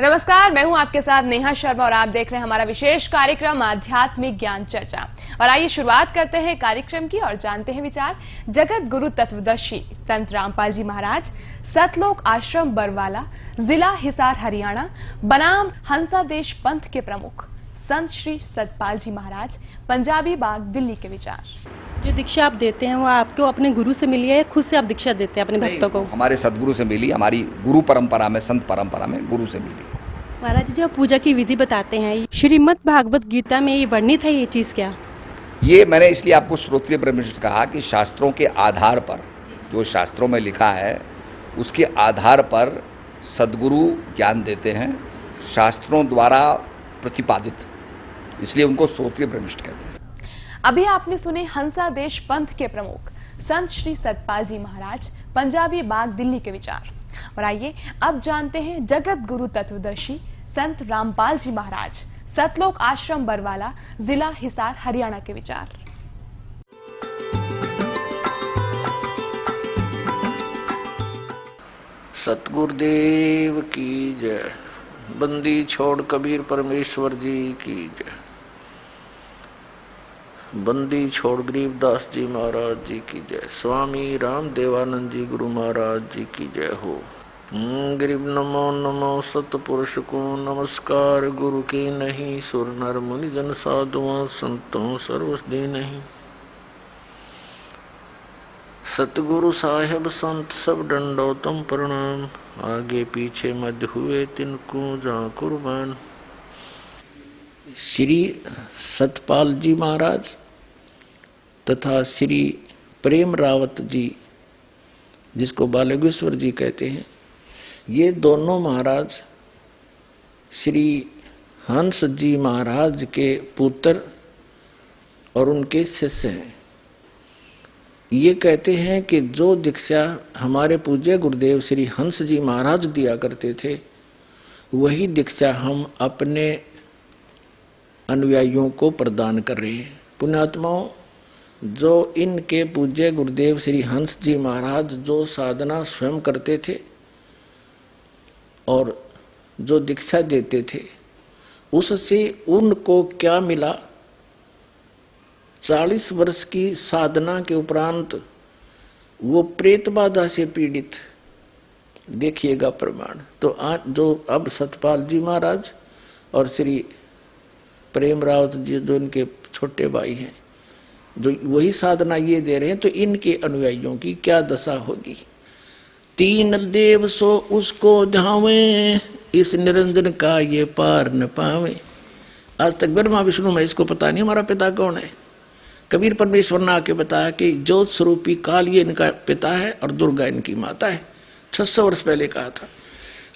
नमस्कार, मैं हूं आपके साथ नेहा शर्मा और आप देख रहे हैं हमारा विशेष कार्यक्रम आध्यात्मिक ज्ञान चर्चा। और आइए शुरुआत करते हैं कार्यक्रम की और जानते हैं विचार जगत गुरु तत्वदर्शी संत रामपाल जी महाराज, सतलोक आश्रम बरवाला, जिला हिसार हरियाणा, बनाम हंसादेश पंथ के प्रमुख संत श्री सतपाल जी महाराज, पंजाबी बाग, दिल्ली के विचार। जो दीक्षा आप देते हैं वो आपको अपने गुरु से मिली है, खुद से आप दीक्षा देते हैं अपने भक्तों को? हमारे सदगुरु से मिली, हमारी गुरु परंपरा में, संत परंपरा में गुरु से मिली। महाराज जी, आप पूजा की विधि बताते हैं, श्रीमद् भागवत गीता में ये वर्णित है, ये चीज़ क्या? ये मैंने इसलिए आपको श्रोत्रिय परमेश्वर कहा कि शास्त्रों के आधार पर, जो शास्त्रों में लिखा है उसके आधार पर सदगुरु ज्ञान देते हैं, शास्त्रों द्वारा प्रतिपादित, इसलिए उनको श्रोत्रिय परमेश्वर कहते हैं। अभी आपने सुने हंसादेश पंथ के प्रमुख संत श्री सतपाल जी महाराज, पंजाबी बाग, दिल्ली के विचार। और आइए अब जानते हैं जगत गुरु तत्वदर्शी संत रामपाल जी महाराज, सतलोक आश्रम बरवाला, जिला हिसार हरियाणा के विचार। सतगुरुदेव की जय। बंदी छोड़ कबीर परमेश्वर जी की जय। बंदी छोड़ गरीबदास जी महाराज जी की जय। स्वामी राम देवानंद जी गुरु महाराज जी की जय हो। गरीब नमो नमो सतपुरुष को नमस्कार, गुरु की नहीं सुर नर मुनि जन साधुओं संतों सर्वस्दी नहीं। सतगुरु साहेब संत सब दंडोतम प्रणाम, आगे पीछे मध्य हुए तिनको जा कुर्बान। श्री सतपाल जी महाराज तथा श्री प्रेम रावत जी, जिसको बालगेश्वर जी कहते हैं, ये दोनों महाराज श्री हंस जी महाराज के पुत्र और उनके शिष्य हैं। ये कहते हैं कि जो दीक्षा हमारे पूज्य गुरुदेव श्री हंस जी महाराज दिया करते थे, वही दीक्षा हम अपने अनुयायियों को प्रदान कर रहे हैं। पुण्यात्माओं, जो इनके पूज्य गुरुदेव श्री हंस जी महाराज जो साधना स्वयं करते थे और जो दीक्षा देते थे, उससे उनको क्या मिला? 40 वर्ष की साधना के उपरांत वो प्रेत बाधा से पीड़ित, देखिएगा प्रमाण। तो आज जो अब सतपाल जी महाराज और श्री प्रेम रावत जी, जो इनके छोटे भाई हैं, जो वही साधना ये दे रहे हैं, तो इनके अनुयायियों की क्या दशा होगी? तीन देव सो उसको ध्यावे, इस निरंजन का ये पार न पावे। आज तक ब्रह्मा विष्णु महेश को पता नहीं हमारा पिता कौन है। कबीर परमेश्वर ने आके बताया कि ज्योत स्वरूपी काल ये इनका पिता है और दुर्गा इनकी माता है। 600 वर्ष पहले कहा था।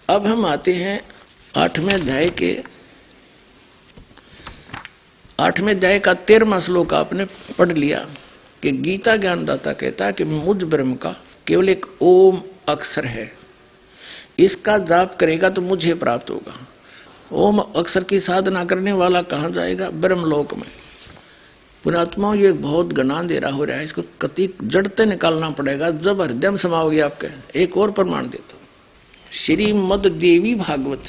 अब हम आते हैं 8वें अध्याय के 8वें अध्याय का 13वां श्लोक आपने पढ़ लिया कि गीता ज्ञानदाता कहता है कि मुझ ब्रह्म का केवल एक ओम अक्षर है, इसका जाप करेगा तो मुझे प्राप्त होगा। ओम अक्षर की साधना करने वाला कहाँ जाएगा? ब्रह्मलोक में। पुण्यात्माओं, ये बहुत घना अंधेरा हो रहा है, इसको कति जड़ते निकालना पड़ेगा जब हृदय में समाओगे आपके। एक और प्रमाण देता हूँ, श्रीमद् देवी भागवत,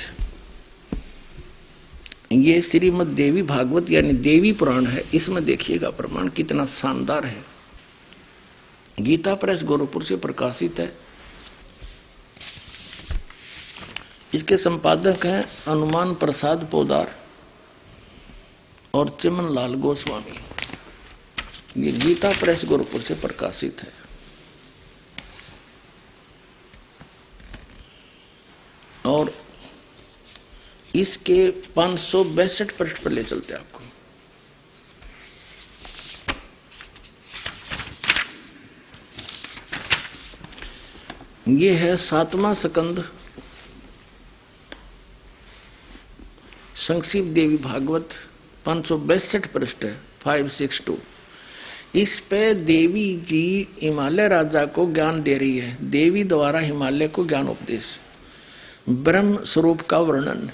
ये श्रीमद् देवी भागवत यानी देवी पुराण है। इसमें देखिएगा प्रमाण कितना शानदार है। गीता प्रेस गोरखपुर से प्रकाशित है। इसके संपादक हैं हनुमान प्रसाद पोदार और चिमन लाल गोस्वामी। ये गीता प्रेस गोरखपुर से प्रकाशित है। और इसके 562 पृष्ठ पर ले चलते आपको। ये है 7वां स्कंद, संक्षिप्त देवी भागवत, 562 पृष्ठ है, 562। इस पे देवी जी हिमालय राजा को ज्ञान दे रही है। देवी द्वारा हिमालय को ज्ञान उपदेश, ब्रह्म स्वरूप का वर्णन।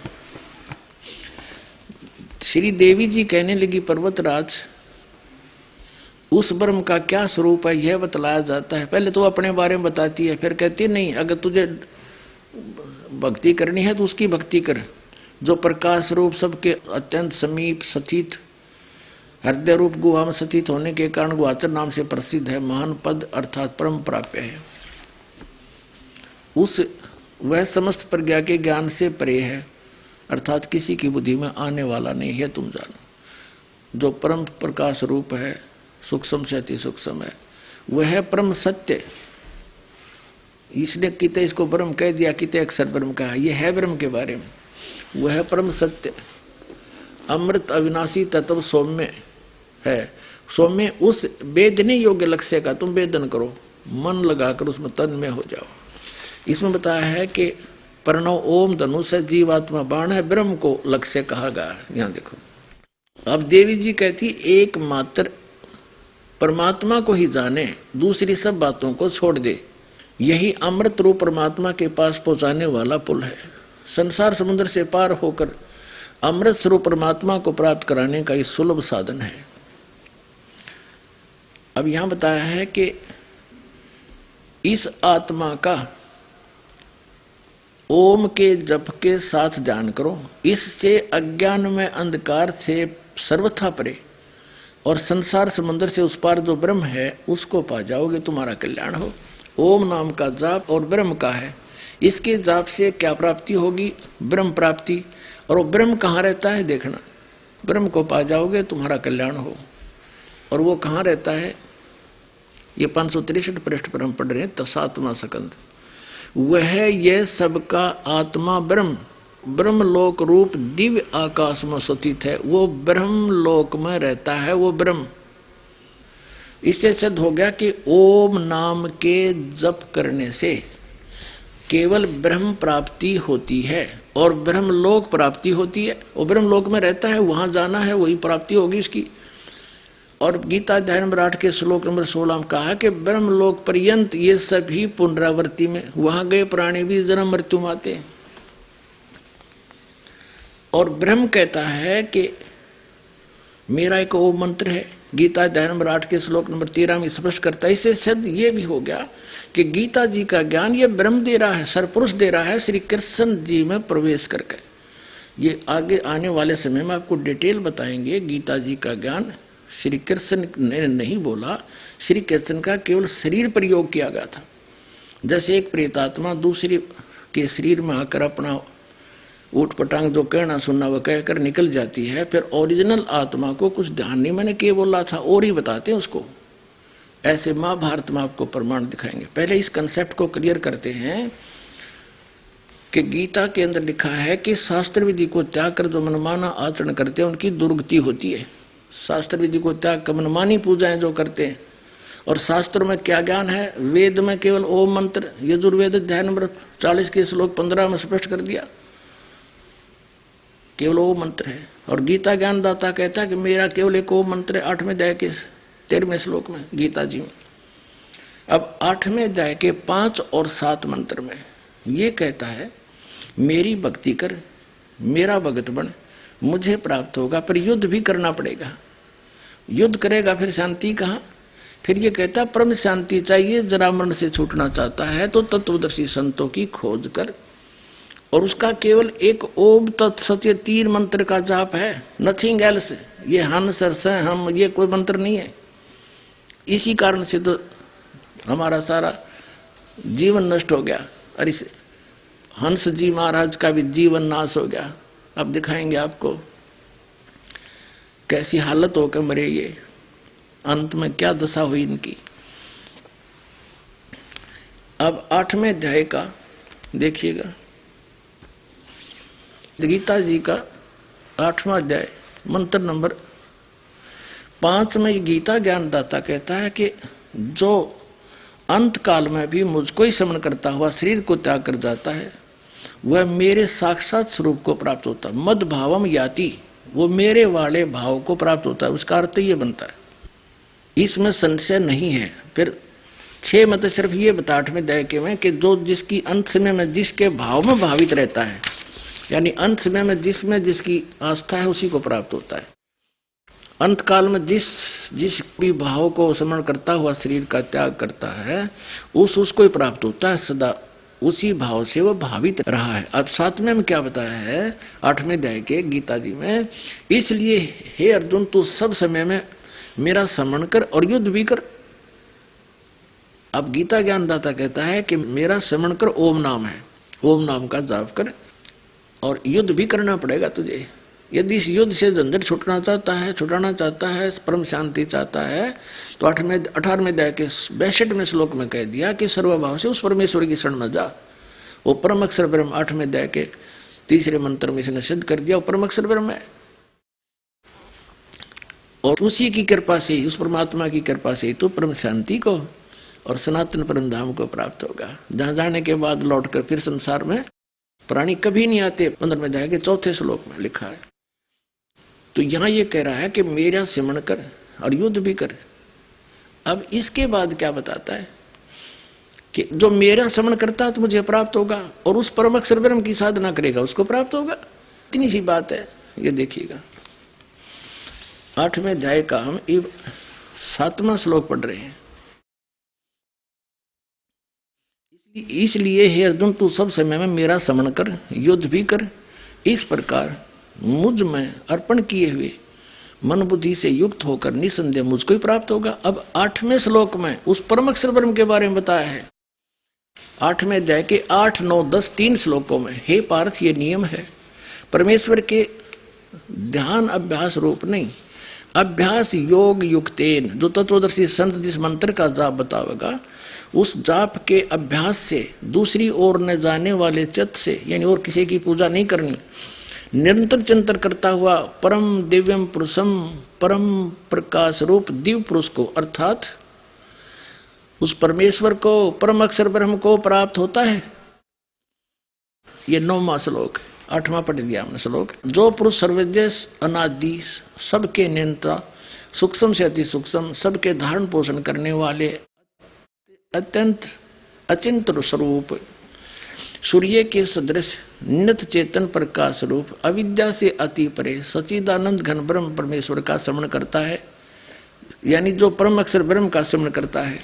श्री देवी जी कहने लगी, पर्वतराज, उस ब्रह्म का क्या स्वरूप है यह बतलाया जाता है। पहले तो अपने बारे में बताती है, फिर कहती है नहीं, अगर तुझे भक्ति करनी है तो उसकी भक्ति कर, जो प्रकाश रूप सबके अत्यंत समीप स्थित, हृदय रूप गुहा में स्थित होने के कारण गुहाचर नाम से प्रसिद्ध है, महान पद अर्थात परम प्राप्य है। वह समस्त प्रज्ञा के ज्ञान से परे है, अर्थात किसी की बुद्धि में आने वाला नहीं है। तुम जानो जो परम प्रकाश रूप है, सूक्ष्म से अति सूक्ष्म है, वह है परम सत्य। इसने किते इसको ब्रह्म कह दिया, किते अक्षर ब्रह्म कहा, यह है ब्रह्म के बारे में। वह है परम सत्य, अमृत अविनाशी तत्व सौम्य है। सौम्य उस वेदने योग्य लक्ष्य का तुम वेदन करो, मन लगाकर उसमें तन्मय हो जाओ। इसमें बताया है कि प्रणव ओम धनुष है, जीवात्मा बाण है, ब्रह्म को लक्ष्य कहा गया। यहाँ देखो, अब देवी जी कहती एकमात्र परमात्मा को ही जाने, दूसरी सब बातों को छोड़ दे। यही अमृत रूप परमात्मा के पास पहुंचाने वाला पुल है। संसार समुद्र से पार होकर अमृत स्वरूप परमात्मा को प्राप्त कराने का ये सुलभ साधन है। अब यहां बताया है कि इस आत्मा का ओम के जप के साथ ध्यान करो, इससे अज्ञान में अंधकार से सर्वथा परे और संसार समुद्र से उस पार जो ब्रह्म है उसको पा जाओगे, तुम्हारा कल्याण हो। ओम नाम का जाप और ब्रह्म का है, इसके जाप से क्या प्राप्ति होगी? ब्रह्म प्राप्ति। और वो ब्रह्म कहाँ रहता है देखना, ब्रह्म को पा जाओगे तुम्हारा कल्याण हो। और वो कहाँ रहता है? ये 563 पृष्ठ पर हम पढ़ रहे हैं, तसात्मा सकंद। वह यह सबका आत्मा ब्रह्म, ब्रह्मलोक रूप दिव्य आकाश में स्थित है, वो ब्रह्मलोक में रहता है वो ब्रह्म। इससे सिद्ध हो गया कि ओम नाम के जप करने से केवल ब्रह्म प्राप्ति होती है और ब्रह्मलोक प्राप्ति होती है। वो ब्रह्मलोक में रहता है, वहां जाना है, वही प्राप्ति होगी इसकी। और गीता अध्याय नंबर 8 के श्लोक नंबर 16 में कहा कि ब्रह्मलोक पर्यंत ये सभी पुनरावृत्ति में, वहां गए प्राणी भी जन्म मृत्यु में आते हैं। और ब्रह्म कहता है कि मेरा एक ओम मंत्र है, गीता अध्याय नंबर 8 के श्लोक नंबर 13 में स्पष्ट करता है। इससे सिद्ध ये भी हो गया कि गीता जी का ज्ञान ये ब्रह्म दे रहा है, सरपुरुष दे रहा है श्री कृष्ण जी में प्रवेश करके। ये आगे आने वाले समय में आपको डिटेल बताएंगे। गीता जी का ज्ञान श्री कृष्ण ने नहीं बोला, श्री कृष्ण का केवल शरीर प्रयोग किया गया था। जैसे एक प्रेतात्मा दूसरे के शरीर में आकर अपना ऊट पटांग जो कहना सुनना वह कहकर निकल जाती है, फिर ओरिजिनल आत्मा को कुछ ध्यान नहीं मैंने क्या बोला था और ही बताते हैं उसको। ऐसे महाभारत में आपको प्रमाण दिखाएंगे। पहले इस कंसेप्ट को क्लियर करते हैं कि गीता के अंदर लिखा है कि शास्त्र विधि को त्याग कर जो मनमाना आचरण करते हैं उनकी दुर्गति होती है। शास्त्र विधि को त्याग कर मनमानी पूजाएं जो करते हैं। और शास्त्र में क्या ज्ञान है? वेद में केवल ओम मंत्र, यजुर्वेद अध्याय नंबर 40 के श्लोक 15 में स्पष्ट कर दिया, केवल ओम मंत्र है। और गीता ज्ञानदाता कहता है कि मेरा केवल एक ओम मंत्र है, 8वें अध्याय के 13वें श्लोक में गीता जी में। अब 8वें अध्याय के 5 और 7 मंत्र में ये कहता है मेरी भक्ति कर, मेरा भगत बन, मुझे प्राप्त होगा, पर युद्ध भी करना पड़ेगा। युद्ध करेगा फिर शांति कहाँ? फिर ये कहता परम शांति चाहिए, जरा मरण से छूटना चाहता है तो तत्वदर्शी संतों की खोज कर। और उसका केवल एक ओम तत्सत्य 3 मंत्र का जाप है, नथिंग एल्स। ये हन सरस हम ये कोई मंत्र नहीं है। इसी कारण से तो हमारा सारा जीवन नष्ट हो गया और इस हंस जी महाराज का भी जीवन नाश हो गया। अब दिखाएंगे आपको कैसी हालत होकर मरे ये, अंत में क्या दशा हुई इनकी। अब 8वें अध्याय का देखिएगा, गीता जी का 8वां अध्याय मंत्र नंबर 5 में गीता ज्ञानदाता कहता है कि जो अंत काल में भी मुझको ही स्मरण करता हुआ शरीर को त्याग कर जाता है वह मेरे साक्षात स्वरूप को प्राप्त होता है। मद भावम याति, वो मेरे वाले भाव को प्राप्त होता है। उसका अर्थ ये बनता है, इसमें संशय नहीं है। फिर 6 मत सिर्फ ये बता 8वें अध्याय के में कि जो जिसकी अंत समय में जिसके भाव में भावित रहता है, यानी अंत समय में जिसमें जिसकी आस्था है उसी को प्राप्त होता है। अंत काल में जिस भी भाव को स्मरण करता हुआ शरीर का त्याग करता है उसको ही प्राप्त होता है सदा उसी भाव से वो भावित रहा है। अब 7वें में क्या बताया है 8वें अध्याय के गीता जी में, इसलिए हे अर्जुन तू सब समय में मेरा स्मरण कर और युद्ध भी कर। अब गीता ज्ञानदाता कहता है कि मेरा स्मरण कर ओम नाम है, ओम नाम का जाप कर और युद्ध भी करना पड़ेगा तुझे। यदि इस युद्ध से झंझट छुटाना चाहता है, परम शांति चाहता है, तो 18वें अध्याय के 62वें श्लोक में कह दिया कि सर्वभाव से उस परमेश्वर की शरण में जा। वो परम अक्षर ब्रह्म 8वें अध्याय के 3रे मंत्र में इसने सिद्ध कर दिया, वो परम अक्षर ब्रह्म है। और उसी की कृपा से, उस परमात्मा की कृपा से तो परम शांति को और सनातन परम धाम को प्राप्त होगा, जहां जाने के बाद लौटकर फिर संसार में प्राणी कभी नहीं आते। 15वें अध्याय के 4थे श्लोक में लिखा है। तो यहां ये कह रहा है कि मेरा सिमरण कर और युद्ध भी कर। अब इसके बाद क्या बताता है कि जो मेरा स्मरण करता है तो मुझे प्राप्त होगा, और उस परम अक्षर ब्रह्म की साधना करेगा उसको प्राप्त होगा। इतनी सी बात है। ये देखिएगा 8वें अध्याय का हम 7वां श्लोक पढ़ रहे हैं। इसलिए हे अर्जुन तू सब समय में मेरा स्मरण कर, युद्ध भी कर। इस प्रकार मुझ में अर्पण किए हुए मन बुद्धि से युक्त होकर निसंदेह मुझको ही प्राप्त होगा। अब 8वें श्लोक में उस परम अक्षर ब्रह्म के बारे में बताया है। 8वें अध्याय के 8, 9, 10 3 श्लोकों में हे पार्थ ये नियम है, परमेश्वर के ध्यान अभ्यास रूप नहीं, अभ्यास योग युक्तेन, जो तत्वदर्शी संत जिस मंत्र का जाप बतावेगा उस जाप के अभ्यास से दूसरी ओर न जाने वाले चित्त से, यानी और किसी की पूजा नहीं करनी, निरंतर चिंतन करता हुआ परम दिव्यम पुरुषम, परम प्रकाश रूप दिव्य पुरुष को, अर्थात उस परमेश्वर को, परम अक्षर ब्रह्म को प्राप्त होता है। ये 9वां श्लोक, 8वां पढ़ दिया हमने श्लोक। जो पुरुष सर्वज्ञ अनादि, सबके नियंता, सूक्ष्म से अति सूक्ष्म, सबके धारण पोषण करने वाले, अत्यंत अचिंत्य स्वरूप, सूर्य के सदृश नित चेतन प्रकाश रूप, अविद्या से अति परे सच्चिदानंद घन ब्रह्म परमेश्वर का स्मरण करता है, यानी जो परम अक्षर ब्रह्म का स्मरण करता है।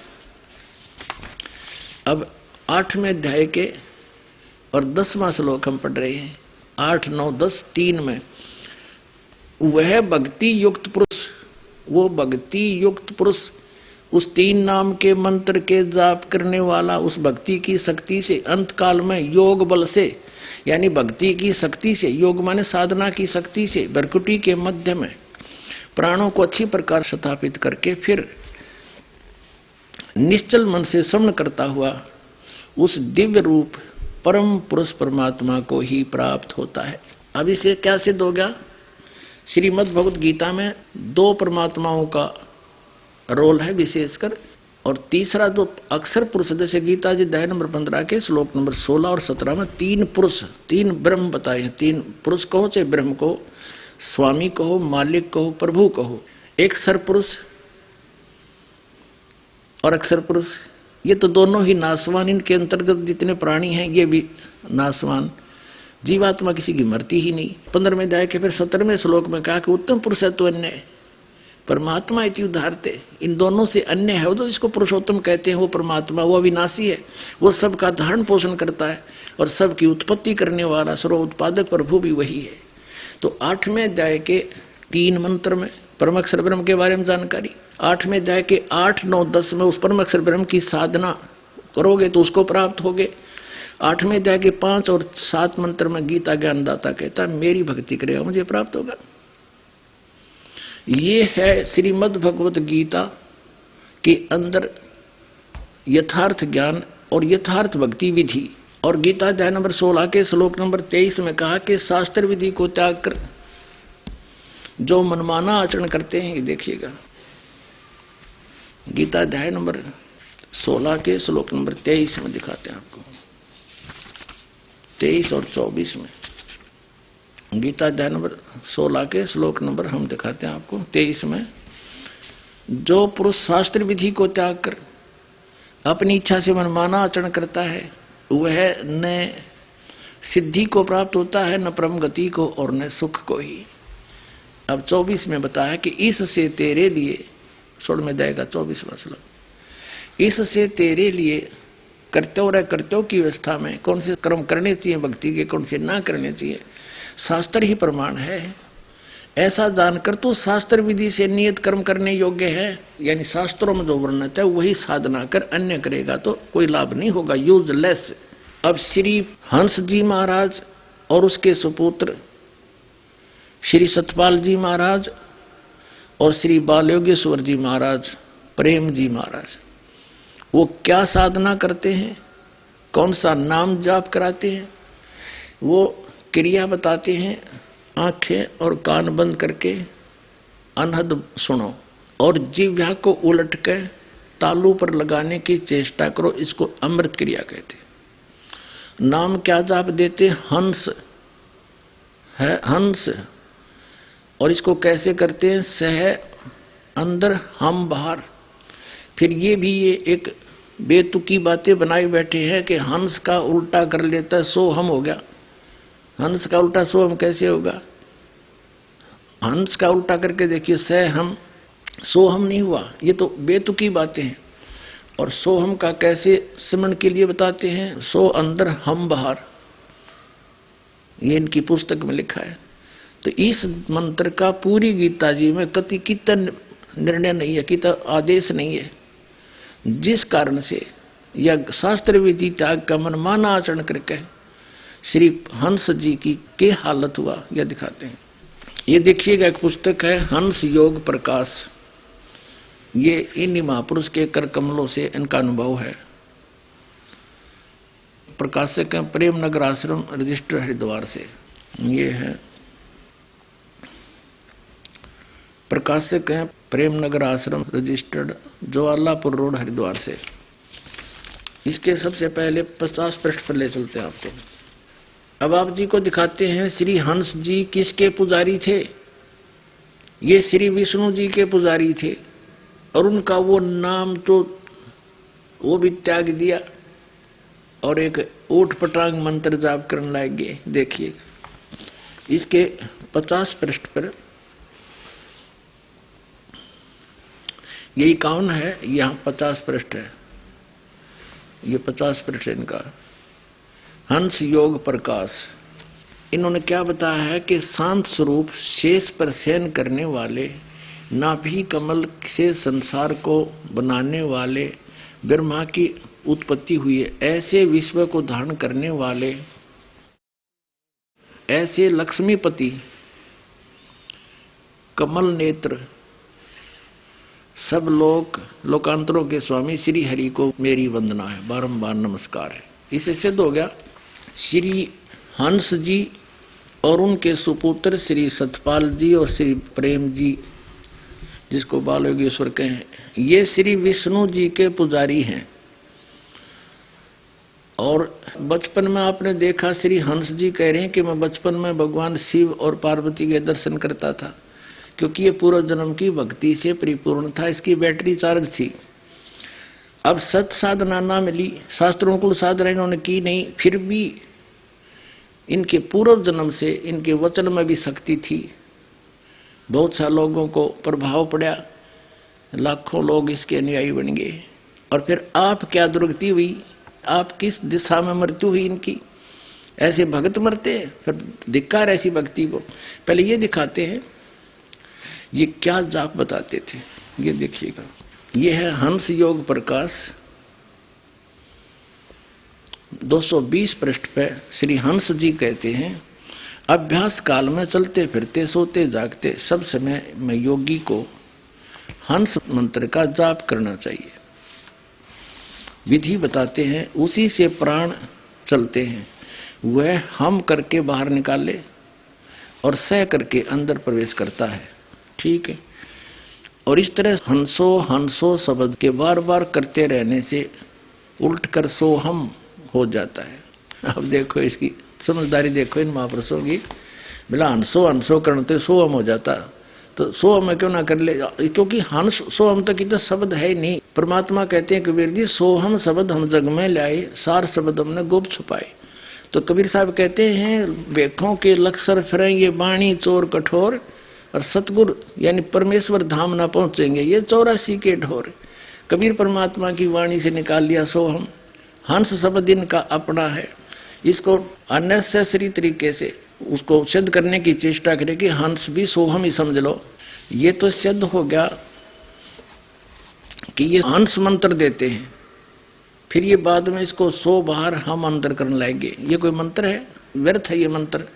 अब 8वें अध्याय के और 10वां श्लोक हम पढ़ रहे हैं। 8, 9, 10 3 में वह भक्ति युक्त पुरुष, वो भक्ति युक्त पुरुष उस 3 नाम के मंत्र के जाप करने वाला, उस भक्ति की शक्ति से अंत काल में योग बल से, यानी भक्ति की शक्ति से, योग माने साधना की शक्ति से भ्रकुटी के मध्य में प्राणों को अच्छी प्रकार स्थापित करके फिर निश्चल मन से श्रवण करता हुआ उस दिव्य रूप परम पुरुष परमात्मा को ही प्राप्त होता है। अब इसे क्या सिद्ध हो गया? श्रीमद् भगवत गीता में 2 परमात्माओं का रोल है विशेषकर, और तीसरा जो अक्षर पुरुष, जैसे गीता जी अध्याय नंबर 15 के श्लोक नंबर 16 और 17 में 3 पुरुष, 3 ब्रह्म बताए हैं। 3 पुरुष कहो, चाहे ब्रह्म को, स्वामी कहो, मालिक कहो, प्रभु कहो। एक सर पुरुष और अक्षर पुरुष, ये तो दोनों ही नासवान। इनके अंतर्गत जितने प्राणी हैं ये भी नासवान, जीवात्मा किसी की मरती ही नहीं। 15वें अध्याय के फिर 17वें श्लोक में कहा कि उत्तम पुरुष है तो अन्य परमात्मा इति उदाहरते, इन दोनों से अन्य है वो तो जिसको पुरुषोत्तम कहते हैं, वो परमात्मा, वो अविनाशी है, वो सबका धारण पोषण करता है और सबकी उत्पत्ति करने वाला सर्व उत्पादक प्रभु भी वही है। तो 8वें अध्याय के 3 मंत्र में परम अक्षर ब्रह्म के बारे में जानकारी, 8वें अध्याय के 8, 9, 10 में उस परम अक्षर ब्रह्म की साधना करोगे तो उसको प्राप्त होगे। 8वें अध्याय के 5 और 7 मंत्र में गीता ज्ञानदाता कहता है मेरी भक्ति करेगा मुझे प्राप्त होगा। ये है श्रीमद् भगवत गीता के अंदर यथार्थ ज्ञान और यथार्थ भक्ति विधि। और गीता अध्याय नंबर 16 के श्लोक नंबर 23 में कहा कि शास्त्र विधि को त्याग कर जो मनमाना आचरण करते हैं, ये देखिएगा गीता अध्याय नंबर 16 के श्लोक नंबर 23 में दिखाते हैं आपको, 23 और 24 में। गीता अध्याय नंबर 16 के श्लोक नंबर हम दिखाते हैं आपको 23 में। जो पुरुष शास्त्र विधि को त्याग कर अपनी इच्छा से मनमाना आचरण करता है वह न सिद्धि को प्राप्त होता है, न परम गति को और न सुख को ही। अब 24 में बताया कि इससे तेरे लिए, 16 में जाएगा 24वां श्लोक, इससे तेरे लिए कर्त्यो की व्यवस्था में कौन से कर्म करने चाहिए भक्ति के, कौन से ना करने चाहिए, शास्त्र ही प्रमाण है। ऐसा जानकर तो शास्त्र विधि से नियत कर्म करने योग्य है, यानी शास्त्रों में जो वर्णन है वही साधना कर अन्य करेगा तो कोई लाभ नहीं होगा, यूजलेस। अब श्री हंस जी महाराज और उसके सुपुत्र श्री सतपाल जी महाराज और श्री बालयोगेश्वर जी महाराज, प्रेम जी महाराज, वो क्या साधना करते हैं, कौन सा नाम जाप कराते हैं, वो क्रिया बताते हैं। आंखें और कान बंद करके अनहद सुनो और जिह्वा को उलट कर तालू पर लगाने की चेष्टा करो, इसको अमृत क्रिया कहते हैं। नाम क्या जाप देते, हंस है, हंस। और इसको कैसे करते हैं, सह अंदर हम बाहर। फिर ये एक बेतुकी बातें बनाई बैठे हैं कि हंस का उल्टा कर लेता है सो हम हो गया। हंस का उल्टा सो हम कैसे होगा, हंस का उल्टा करके देखिए, सह हम सो हम नहीं हुआ, ये तो बेतुकी बातें हैं। और सो हम का कैसे सिमरण के लिए बताते हैं, सो अंदर हम बाहर, ये इनकी पुस्तक में लिखा है। तो इस मंत्र का पूरी गीता जी में कति कितना निर्णय नहीं है, कितना आदेश नहीं है, जिस कारण से यह शास्त्र विधि त्याग का मनमाना आचरण करके श्री हंस जी की के हालत हुआ यह दिखाते हैं। ये देखिएगा, एक पुस्तक है हंस योग प्रकाश, ये इन महापुरुष के कर कमलों से इनका अनुभव है। प्रकाशक है प्रेम नगर आश्रम, रजिस्टर हरिद्वार से। ये है प्रकाशक है प्रेम नगर आश्रम, रजिस्टर्ड ज्वालापुर रोड, हरिद्वार से। इसके सबसे पहले 50 पृष्ठ पर ले चलते हैं आपको। अब आप जी को दिखाते हैं श्री हंस जी किसके पुजारी थे, ये श्री विष्णु जी के पुजारी थे। और उनका वो नाम तो वो भी त्याग दिया और एक ऊट पटांग मंत्र जाप करने लग गए। देखिएगा इसके 50 पृष्ठ पर, यही कौन है, यहाँ 50 पृष्ठ है, ये 50 पृष्ठ इनका हंस योग प्रकाश। इन्होंने क्या बताया है कि शांत स्वरूप शेष पर शयन करने वाले, नाभि कमल से संसार को बनाने वाले, ब्रह्मा की उत्पत्ति हुई है ऐसे विश्व को धारण करने वाले, ऐसे लक्ष्मीपति कमल नेत्र सब लोकांतरों के स्वामी श्री हरि को मेरी वंदना है, बारंबार नमस्कार है। इससे सिद्ध हो गया श्री हंस जी और उनके सुपुत्र श्री सतपाल जी और श्री प्रेम जी, जिसको बालयोगेश्वर कहें, ये श्री विष्णु जी के पुजारी हैं। और बचपन में आपने देखा श्री हंस जी कह रहे हैं कि मैं बचपन में भगवान शिव और पार्वती के दर्शन करता था, क्योंकि ये पूर्व जन्म की भक्ति से परिपूर्ण था, इसकी बैटरी चार्ज थी। अब सत साधना ना मिली, शास्त्रों को साधना इन्होंने की नहीं, फिर भी इनके पूर्व जन्म से इनके वचन में भी शक्ति थी। बहुत सारे लोगों को प्रभाव पड़ा, लाखों लोग इसके अनुयायी बन गए। और फिर आप क्या दुर्गति हुई, आप किस दिशा में मृत्यु हुई इनकी, ऐसे भगत मरते हैं, फिर धिक्कार ऐसी भक्ति को। पहले ये दिखाते हैं ये क्या जाप बताते थे, ये देखिएगा। ये है हंस योग प्रकाश, 220 पृष्ठ पे श्री हंस जी कहते हैं, अभ्यास काल में चलते फिरते सोते जागते सब समय में योगी को हंस मंत्र का जाप करना चाहिए। विधि बताते हैं, उसी से प्राण चलते हैं, वह हम करके बाहर निकाले और सह करके अंदर प्रवेश करता है। ठीक है। और इस तरह हंसो हंसो शब्द के बार बार करते रहने से उल्ट कर सो हम हो जाता है। अब देखो इसकी समझदारी, देखो इन महापुरुषों की। बोला हंसो हंसो करते सो हम हो जाता, तो सो हम क्यों ना कर ले, क्योंकि हंस सो हम तक इतना शब्द है ही नहीं। परमात्मा कहते हैं कबीर जी, सो हम शब्द हम जग में लाए, सार शब्द हमने गुप्त छुपाए। तो कबीर साहब कहते हैं, वेखों के लक्षर फिरें ये बाणी चोर कठोर, और सतगुरु यानी परमेश्वर धाम ना पहुंचेंगे ये 84 के ढोर। कबीर परमात्मा की वाणी से निकाल लिया सो हम, हंस शब्द इनका अपना है। इसको अननेसेसरी तरीके से उसको सिद्ध करने की चेष्टा करें कि हंस भी सोहम ही समझ लो। ये तो सिद्ध हो गया कि ये हंस मंत्र देते हैं, फिर ये बाद में इसको 100 बार हम अंतर करने लाएंगे। ये कोई मंत्र है? व्यर्थ है ये मंत्र।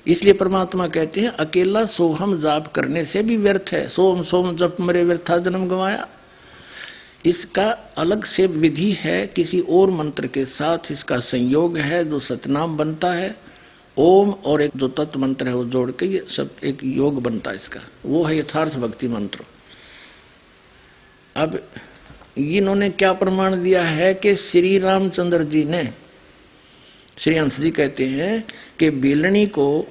इसलिए परमात्मा कहते हैं अकेला सोहम जाप करने से भी व्यर्थ है। सोम सोम जप मरे व्यर्था जन्म गंवाया। इसका अलग से विधि है, किसी और मंत्र के साथ इसका संयोग है जो सतनाम बनता है। ओम और एक जो तत्व मंत्र है वो जोड़ के ये सब एक योग बनता है इसका, वो है यथार्थ भक्ति मंत्र। अब इन्होंने क्या प्रमाण दिया है कि श्री रामचंद्र जी ने, श्री हंस जी कहते हैं कि बेलनी को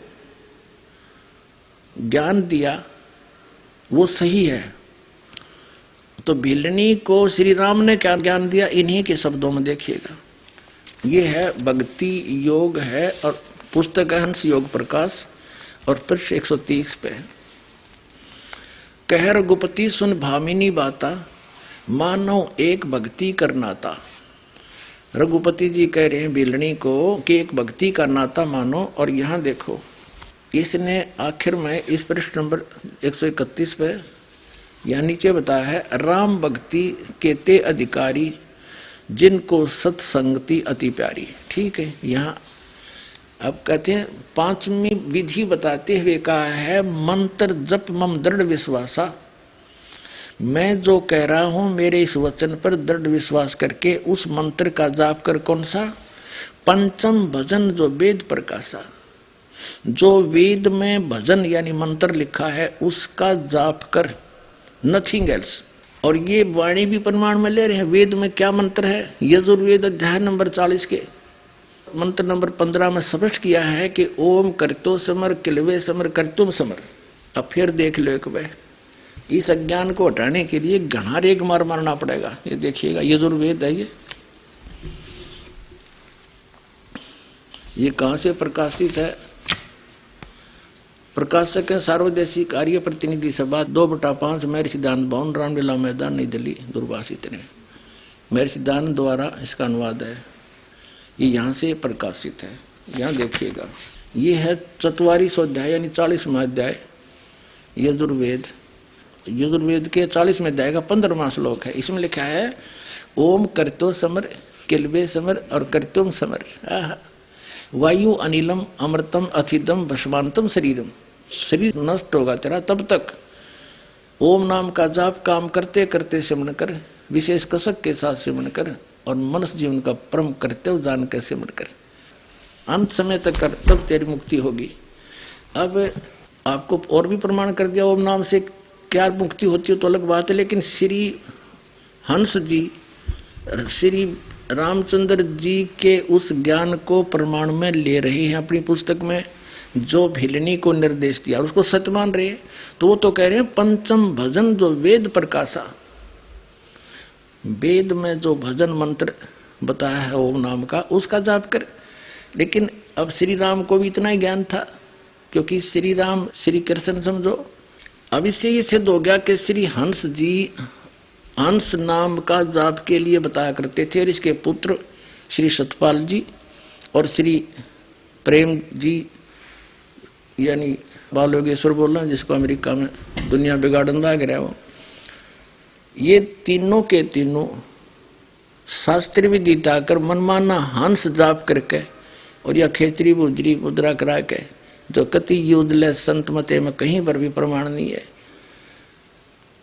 ज्ञान दिया वो सही है। तो बेलनी को श्री राम ने क्या ज्ञान दिया, इन्हीं के शब्दों में देखिएगा। ये है भक्ति योग है और पुस्तक है हंस योग प्रकाश और पृष्ठ 130 पे। कह रघुपति सुन भामिनी बाता, मानो एक भक्ति कर नाता। रघुपति जी कह रहे हैं बेलनी को कि एक भक्ति का नाता मानो। और यहां देखो इसने आखिर में इस पृष्ठ नंबर 131 पे यहाँ नीचे बताया है, राम भक्ति के ते अधिकारी जिनको सत्संगति अति प्यारी। ठीक है, यहाँ अब कहते हैं 5वीं विधि बताते हुए कहा है, मंत्र जप मम दृढ़ विश्वासा। मैं जो कह रहा हूं मेरे इस वचन पर दृढ़ विश्वास करके उस मंत्र का जाप कर। कौन सा? पंचम भजन जो वेद प्रकाशा, जो वेद में भजन यानी मंत्र लिखा है उसका जाप कर, नथिंग एल्स। और ये वाणी भी प्रमाण में ले रहे हैं। वेद में क्या मंत्र है? यजुर्वेद अध्याय नंबर 40 के मंत्र नंबर 15 में स्पष्ट किया है कि ओम करतो समर किलवे समर करतुम समर। अब फिर देख लो एक बार, इस अज्ञान को हटाने के लिए घना रेग मार मारना पड़ेगा। ये देखिएगा यजुर्वेद है ये कहां से प्रकाशित है? प्रकाशक है सार्वदेशी कार्य प्रतिनिधि सभा 2/5 मेरे सिद्धांत भवन रामलीला मैदान नई दिल्ली दुर्भाषित ने। मेरे सिद्धांत द्वारा इसका अनुवाद है। ये यहाँ से प्रकाशित है। यहाँ देखिएगा ये है 44वां अध्याय यानी 40वां अध्याय यजुर्वेद। यजुर्वेद के 40वें अध्याय का 15वां श्लोक है। इसमें लिखा है ओम करतो समर किलवे समर और करतुम समर। वायु अनिलम अमृतम अथिदम भस्मांतम शरीरम। शरीर नष्ट होगा तेरा तब तक ओम नाम का जाप काम करते करते सिमरण कर, विशेष कसक के साथ सिमरण कर और मनुष्य जीवन का परम कर्तव्य जान के सिमरण कर, अंत समय तक कर, तब तेरी मुक्ति होगी। अब आपको और भी प्रमाण कर दिया ओम नाम से क्या मुक्ति होती है तो अलग बात है, लेकिन श्री हंस जी श्री रामचंद्र जी के उस ज्ञान को प्रमाण में ले रहे हैं अपनी पुस्तक में, जो भिलनी को निर्देश दिया उसको सत्य मान रहे हैं। तो वो तो कह रहे हैं पंचम भजन जो वेद प्रकाशा, वेद में जो भजन मंत्र बताया है ओम नाम का उसका जाप कर। लेकिन अब श्री राम को भी इतना ही ज्ञान था क्योंकि श्री राम श्री कृष्ण समझो। अब इससे ये सिद्ध हो गया कि श्री हंस जी हंस नाम का जाप के लिए बताया करते थे और इसके पुत्र श्री सतपाल जी और श्री प्रेम जी यानी बाल योगेश्वर बोलना जिसको अमेरिका में दुनिया बिगाड़न लग रहा है वो, ये तीनों के तीनों शास्त्र विधि कर मनमाना हंस जाप करके और या खेतरी बुजरी मुद्रा करा के जो कति यूजलेस संत मते में कहीं पर भी प्रमाण नहीं है,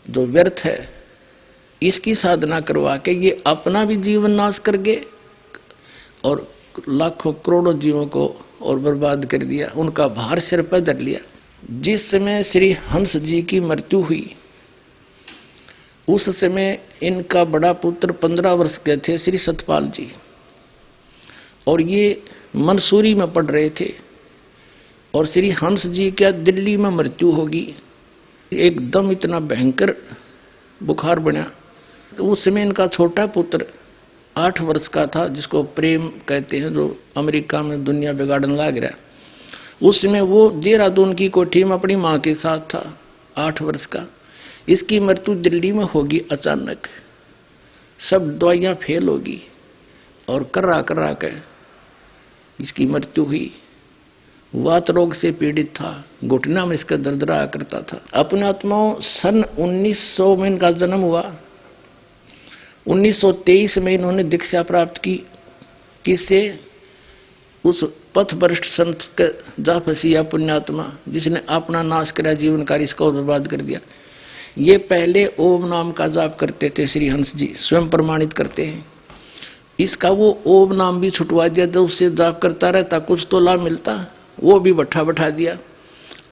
जो व्यर्थ है, इसकी साधना करवा के ये अपना भी जीवन नाश कर गए और लाखों करोड़ों जीवों को और बर्बाद कर दिया, उनका भार सिर पर धर लिया। जिस समय श्री हंस जी की मृत्यु हुई उस समय इनका बड़ा पुत्र 15 वर्ष के थे श्री सतपाल जी, और ये मंसूरी में पढ़ रहे थे और श्री हंस जी क्या दिल्ली में मृत्यु होगी। एकदम इतना भयंकर बुखार बना। तो उस समय इनका छोटा पुत्र 8 वर्ष का था जिसको प्रेम कहते हैं, जो अमेरिका में दुनिया बिगाड़न लग रहा। उस समय वो देहरादून की कोठी में अपनी माँ के साथ था 8 वर्ष का। इसकी मृत्यु दिल्ली में होगी अचानक, सब दवाइयाँ फेल होगी और कर्रा कर्रा के इसकी मृत्यु हुई। वात रोग से पीड़ित था, घुटना में इसका दर्द रहा करता था। अपने आत्माओं सन 1900 में इनका जन्म हुआ। 1923 में इन्होंने दीक्षा प्राप्त की। किससे? उस पथभ्रष्ट संत के जा फंसिया पुण्यात्मा जिसने अपना नाश करा, जीवन कार्य इसको बर्बाद कर दिया। ये पहले ओम नाम का जाप करते थे, श्री हंस जी स्वयं प्रमाणित करते हैं। इसका वो ओम नाम भी छुटवा दिया, जब उससे जाप करता रहता कुछ तो लाभ मिलता, वो भी बैठा दिया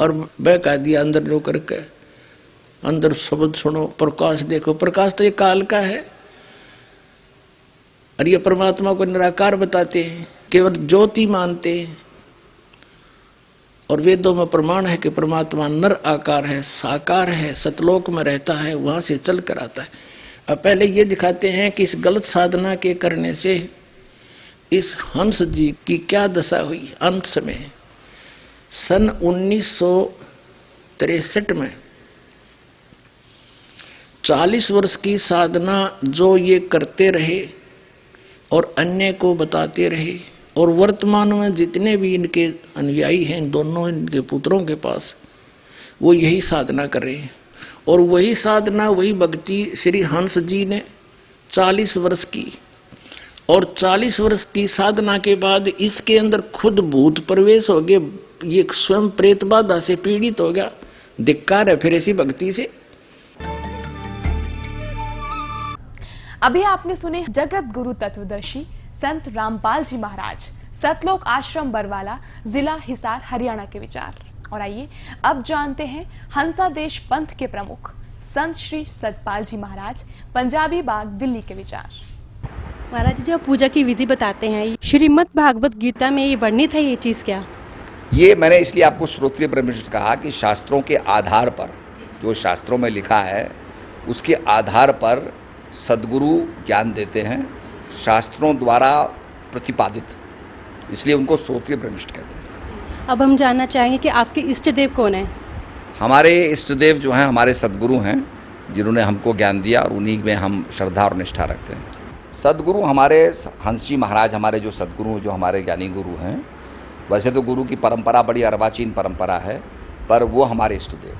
और बहका दिया अंदर जो करके। अंदर शब्द सुनो, प्रकाश देखो। प्रकाश तो ये काल का है और ये परमात्मा को निराकार बताते हैं, केवल ज्योति मानते हैं। और वेदों में प्रमाण है कि परमात्मा नर आकार है, साकार है, सतलोक में रहता है, वहां से चल कर आता है। अब पहले ये दिखाते हैं कि इस गलत साधना के करने से इस हंस जी की क्या दशा हुई। अंत समय सन 1963 में 40 वर्ष की साधना जो ये करते रहे और अन्य को बताते रहे, और वर्तमान में जितने भी इनके अनुयायी हैं, दोनों इनके पुत्रों के पास, वो यही साधना कर रहे हैं। और वही साधना, वही भक्ति श्री हंस जी ने 40 वर्ष की। और 40 वर्ष की साधना के बाद इसके अंदर खुद भूत प्रवेश हो गए, ये स्वयं प्रेत बाधा से पीड़ित हो गया। धिक्कार है फिर ऐसी भक्ति से। अभी आपने सुने जगत गुरु तत्वदर्शी संत रामपाल जी महाराज, सतलोक आश्रम बरवाला, जिला हिसार, हरियाणा के विचार। और आइए अब जानते हैं हंसा देश पंथ के प्रमुख संत श्री सतपाल जी महाराज, पंजाबी बाग, दिल्ली के विचार। महाराज जी, जब पूजा की विधि बताते हैं, श्रीमद् भागवत गीता में ये वर्णित है, ये चीज क्या? ये मैंने इसलिए आपको श्रोत्रिय ब्रह्मनिष्ठ कहा कि शास्त्रों के आधार पर, जो शास्त्रों में लिखा है उसके आधार पर सद्गुरु ज्ञान देते हैं, शास्त्रों द्वारा प्रतिपादित, इसलिए उनको श्रोत्रिय ब्रह्मनिष्ठ कहते हैं। अब हम जानना चाहेंगे कि आपके इष्ट देव कौन है? हमारे इष्ट देव जो हैं हमारे सद्गुरु हैं, जिन्होंने हमको ज्ञान दिया और उन्हीं में हम श्रद्धा और निष्ठा रखते हैं। सद्गुरु हमारे हंस जी महाराज, हमारे जो सद्गुरु, जो हमारे ज्ञानी गुरु हैं। वैसे तो गुरु की परंपरा बड़ी अर्वाचीन परंपरा है, पर वो हमारे इष्ट देव।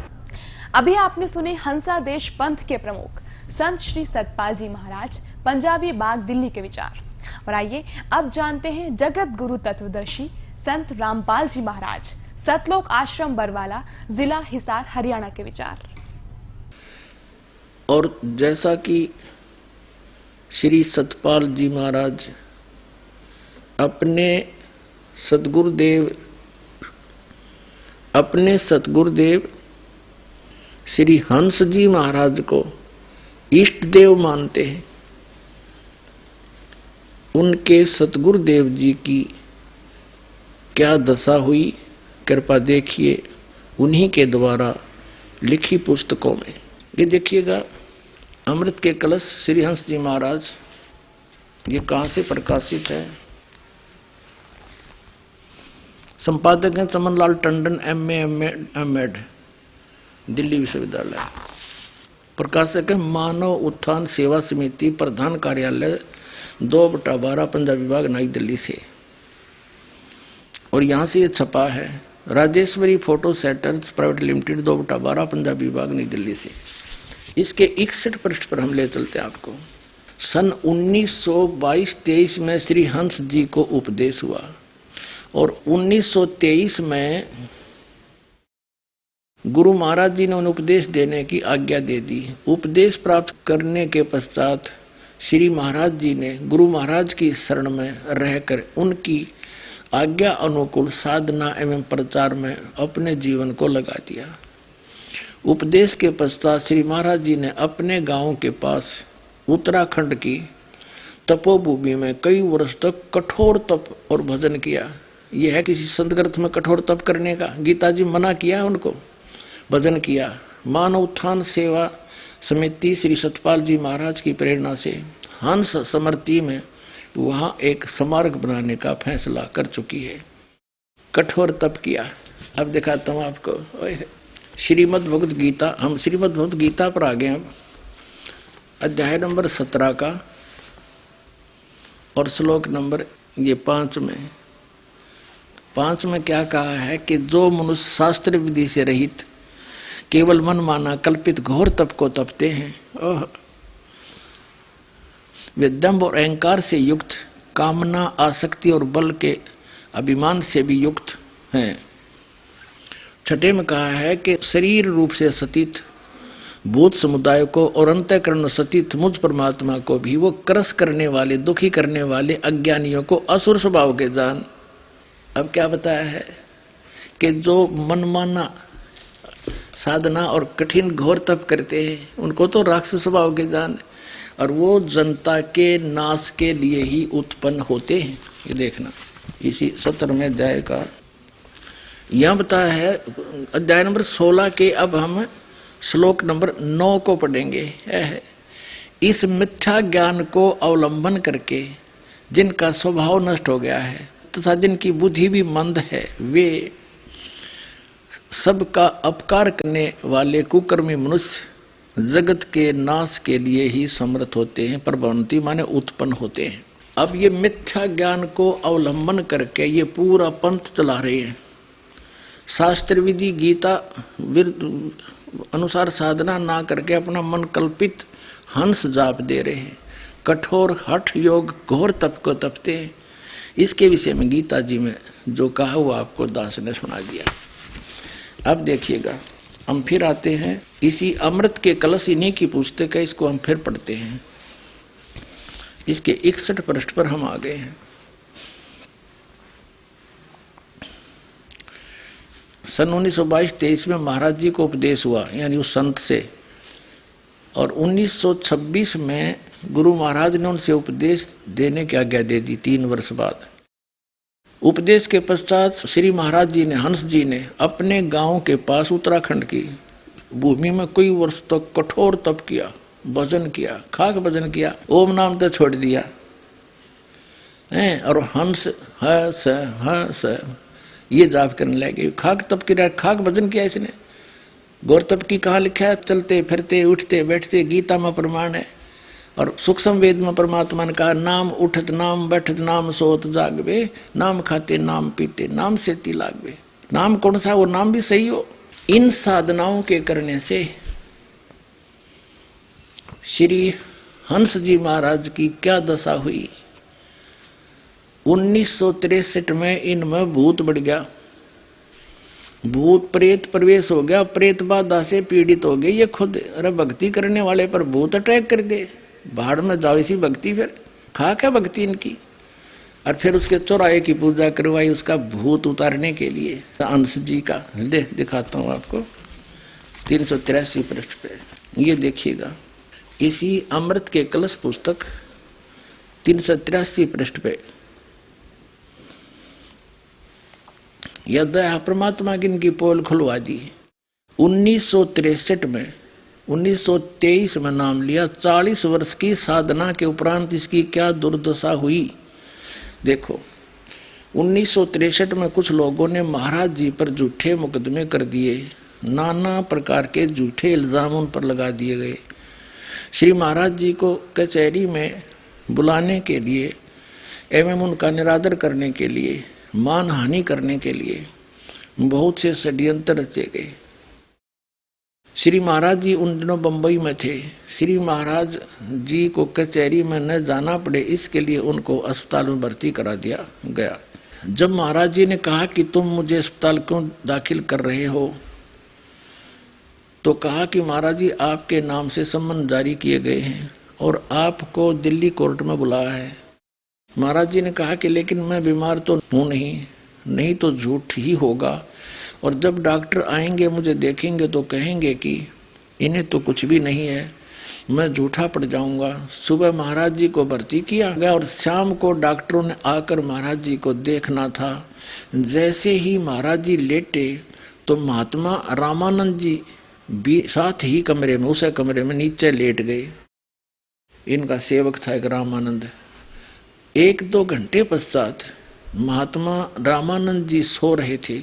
अभी आपने सुने हंसा देश पंथ के प्रमुख संत श्री सतपाल जी महाराज, पंजाबी बाग, दिल्ली के विचार। और आइए अब जानते हैं जगत गुरु तत्वदर्शी संत रामपाल जी महाराज, सतलोक आश्रम बरवाला, जिला हिसार, हरियाणा के विचार। और जैसा कि श्री सतपाल जी महाराज अपने सतगुरुदेव श्री हंस जी महाराज को इष्ट देव मानते हैं, उनके सतगुरुदेव जी की क्या दशा हुई, कृपा देखिए उन्हीं के द्वारा लिखी पुस्तकों में। ये देखिएगा, अमृत के कलश श्री हंस जी महाराज, ये कहाँ से प्रकाशित है? संपादक हैं चमनलाल टंडन, एम.ए. दिल्ली विश्वविद्यालय। प्रकाशक है मानव उत्थान सेवा समिति, प्रधान कार्यालय 2/12, पंजाबी बाग, नई दिल्ली से। और यहाँ से ये छपा है Rajeshwari photo setters private limited, 2/12, Punjabi Bagh, New Delhi से। इसके 61 पृष्ठ पर हम ले चलते हैं आपको। सन 1922-23 में श्री हंस जी को उपदेश हुआ और 1923 में गुरु महाराज जी ने उन्हें उपदेश देने की आज्ञा दे दी। उपदेश प्राप्त करने के पश्चात श्री महाराज जी ने गुरु महाराज की शरण में रहकर उनकी आज्ञा अनुकूल साधना एवं प्रचार में अपने जीवन को लगा दिया। उपदेश के पश्चात श्री महाराज जी ने अपने गांव के पास उत्तराखंड की तपोभूमि में कई वर्ष तक कठोर तप और भजन किया। यह है किसी संत ग्रंथ में कठोर तप करने का, गीता जी मना किया उनको। भजन किया। मानव उत्थान सेवा समिति श्री सतपाल जी महाराज की प्रेरणा से हंस समर्ति में वहाँ एक स्मारक बनाने का फैसला कर चुकी है। कठोर तप किया। अब दिखाता हूँ आपको श्रीमद् भगवत गीता। हम श्रीमद् भगवत गीता पर आ गए हैं, अध्याय नंबर 17 का और श्लोक नंबर ये 5 में क्या कहा है कि जो मनुष्य शास्त्र विधि से रहित केवल मन माना कल्पित घोर तप को तपते हैं, वे दंभ और अहंकार से युक्त, कामना, आसक्ति और बल के अभिमान से भी युक्त हैं। छठे में कहा है कि शरीर रूप से सतीत भूत समुदाय को और अंतःकरण सतीत मुझ परमात्मा को भी वो क्रस करने वाले, दुखी करने वाले अज्ञानियों को असुर स्वभाव के जान। अब क्या बताया है कि जो मनमाना साधना और कठिन घोर तप करते हैं उनको तो राक्षस स्वभाव के जान, और वो जनता के नाश के लिए ही उत्पन्न होते हैं। ये देखना इसी 17वें अध्याय का यह बताया है। अध्याय नंबर 16 के अब हम श्लोक नंबर 9 को पढ़ेंगे। इस मिथ्या ज्ञान को अवलंबन करके जिनका स्वभाव नष्ट हो गया है तथा जिनकी बुद्धि भी मंद है, वे सबका अपकार करने वाले कुकर्मी मनुष्य जगत के नाश के लिए ही समर्थ होते हैं, प्रभवंती माने उत्पन्न होते हैं। अब ये मिथ्या ज्ञान को अवलंबन करके ये पूरा पंथ चला रहे हैं। शास्त्र विधि गीता अनुसार साधना ना करके अपना मन कल्पित हंस जाप दे रहे हैं, कठोर हठ योग घोर तप को तपते हैं। इसके विषय में गीता जी में जो कहा वो आपको दास ने सुना दिया। अब देखिएगा, हम फिर आते हैं इसी अमृत के कलश, इन्हीं की पुस्तक है, इसको हम फिर पढ़ते हैं। इसके 61 पृष्ठ पर हम आ गए हैं। सन 1922-23 में महाराज जी को उपदेश हुआ, यानी उस संत से, और 1926 में गुरु महाराज ने उनसे उपदेश देने की आज्ञा दे दी। 3 वर्ष बाद उपदेश के पश्चात श्री महाराज जी ने, हंस जी ने अपने गांव के पास उत्तराखंड की भूमि में कई वर्ष तक कठोर तप किया, भजन किया, खाक भजन किया, ओम नाम तो छोड़ दिया है, और हंस है ये जाप करने लगे। खाक तप किया, खाक भजन किया इसने। गौर तप की कहा लिखा है, चलते फिरते उठते बैठते, गीता में प्रमाण है। और सूक्ष्म वेद में परमात्मा ने कहा, नाम उठत नाम बैठत नाम सोत जागवे, नाम खाते नाम पीते नाम सेती लागवे। नाम कौन सा, वो नाम भी सही हो। इन साधनाओं के करने से श्री हंस जी महाराज की क्या दशा हुई। 1963 में इनमें भूत बढ़ गया, भूत प्रेत प्रवेश हो गया, प्रेत बाधा से पीड़ित हो गए ये खुद। अरे भक्ति करने वाले पर भूत अटैक कर दे, भाड़ में जाओ इसी भक्ति, फिर खा क्या भक्ति इनकी। और फिर उसके चौराहे की पूजा करवाई उसका भूत उतारने के लिए। हंस जी का दिखाता हूँ आपको 383 पृष्ठ पे, ये देखिएगा इसी अमृत के कलश पुस्तक 383 पृष्ठ पे। यह परमात्मा की इनकी पोल खुलवा दी। 1963 में 1923 में नाम लिया। 40 वर्ष की साधना के उपरांत इसकी क्या दुर्दशा हुई। देखो 1963 में कुछ लोगों ने महाराज जी पर झूठे मुकदमे कर दिए, नाना प्रकार के झूठे इल्जाम उन पर लगा दिए गए। श्री महाराज जी को कचहरी में बुलाने के लिए एवं उनका निरादर करने के लिए, मान हानि करने के लिए बहुत से षड्यंत्र रचे गए। श्री महाराज जी उन दिनों बंबई में थे। श्री महाराज जी को कचहरी में न जाना पड़े इसके लिए उनको अस्पताल में भर्ती करा दिया गया। जब महाराज जी ने कहा कि तुम मुझे अस्पताल क्यों दाखिल कर रहे हो, तो कहा कि महाराज जी आपके नाम से सम्मन जारी किए गए हैं और आपको दिल्ली कोर्ट में बुलाया है। महाराज जी ने कहा कि लेकिन मैं बीमार तो हूँ नहीं तो झूठ ही होगा, और जब डॉक्टर आएंगे मुझे देखेंगे तो कहेंगे कि इन्हें तो कुछ भी नहीं है, मैं झूठा पड़ जाऊंगा। सुबह महाराज जी को भर्ती किया गया और शाम को डॉक्टरों ने आकर महाराज जी को देखना था। जैसे ही महाराज जी लेटे तो महात्मा रामानंद जी भी साथ ही कमरे में, उस कमरे में नीचे लेट गए। इनका सेवक था एक रामानंद। 1-2 घंटे पश्चात महात्मा रामानंद जी सो रहे थे।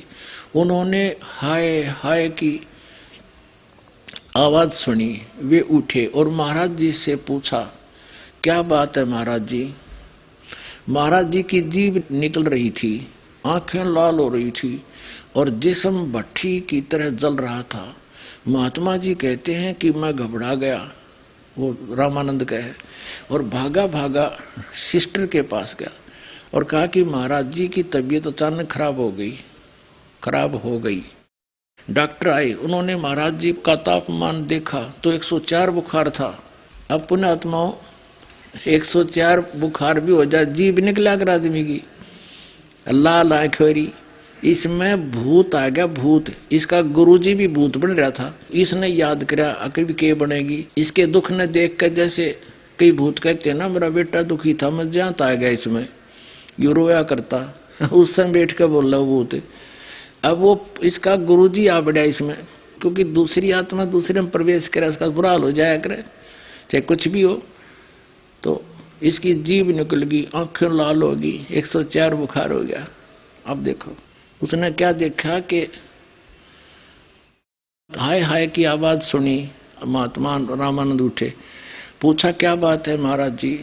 उन्होंने हाय हाय की आवाज सुनी, वे उठे और महाराज जी से पूछा, क्या बात है महाराज जी। महाराज जी की जीभ निकल रही थी, आंखें लाल हो रही थी और जिस्म भट्ठी की तरह जल रहा था। महात्मा जी कहते हैं कि मैं घबरा गया, वो रामानंद का है, और भागा भागा सिस्टर के पास गया और कहा कि महाराज जी की तबीयत अचानक खराब हो गई। डॉक्टर आए, उन्होंने महाराज जी का तापमान देखा तो 104 बुखार था। अब पुण्य आत्माओं 104 बुखार भी हो जाए, जीभ निकला कर आदमी की, लाल आंखें, इसमें भूत आ गया, भूत। इसका गुरुजी भी भूत बन रहा था। इसने याद करा कभी के बनेगी, इसके दुख ने देख कर, जैसे कई भूत कहते हैं ना, मेरा बेटा दुखी था, मैं ज्यादा आ गया इसमें, यू रोया करता, उस समय बैठ कर बोल रहा भूत। अब वो इसका गुरुजी आ बढ़िया इसमें, क्योंकि दूसरी आत्मा दूसरे में प्रवेश करे, उसका बुरा हाल हो जाया करे, चाहे कुछ भी हो। तो इसकी जीभ निकल गई, आंखें लाल होगी, 104 बुखार हो गया। अब देखो उसने क्या देखा कि हाय हाय की आवाज सुनी। महात्मा रामानंद उठे, पूछा क्या बात है महाराज जी।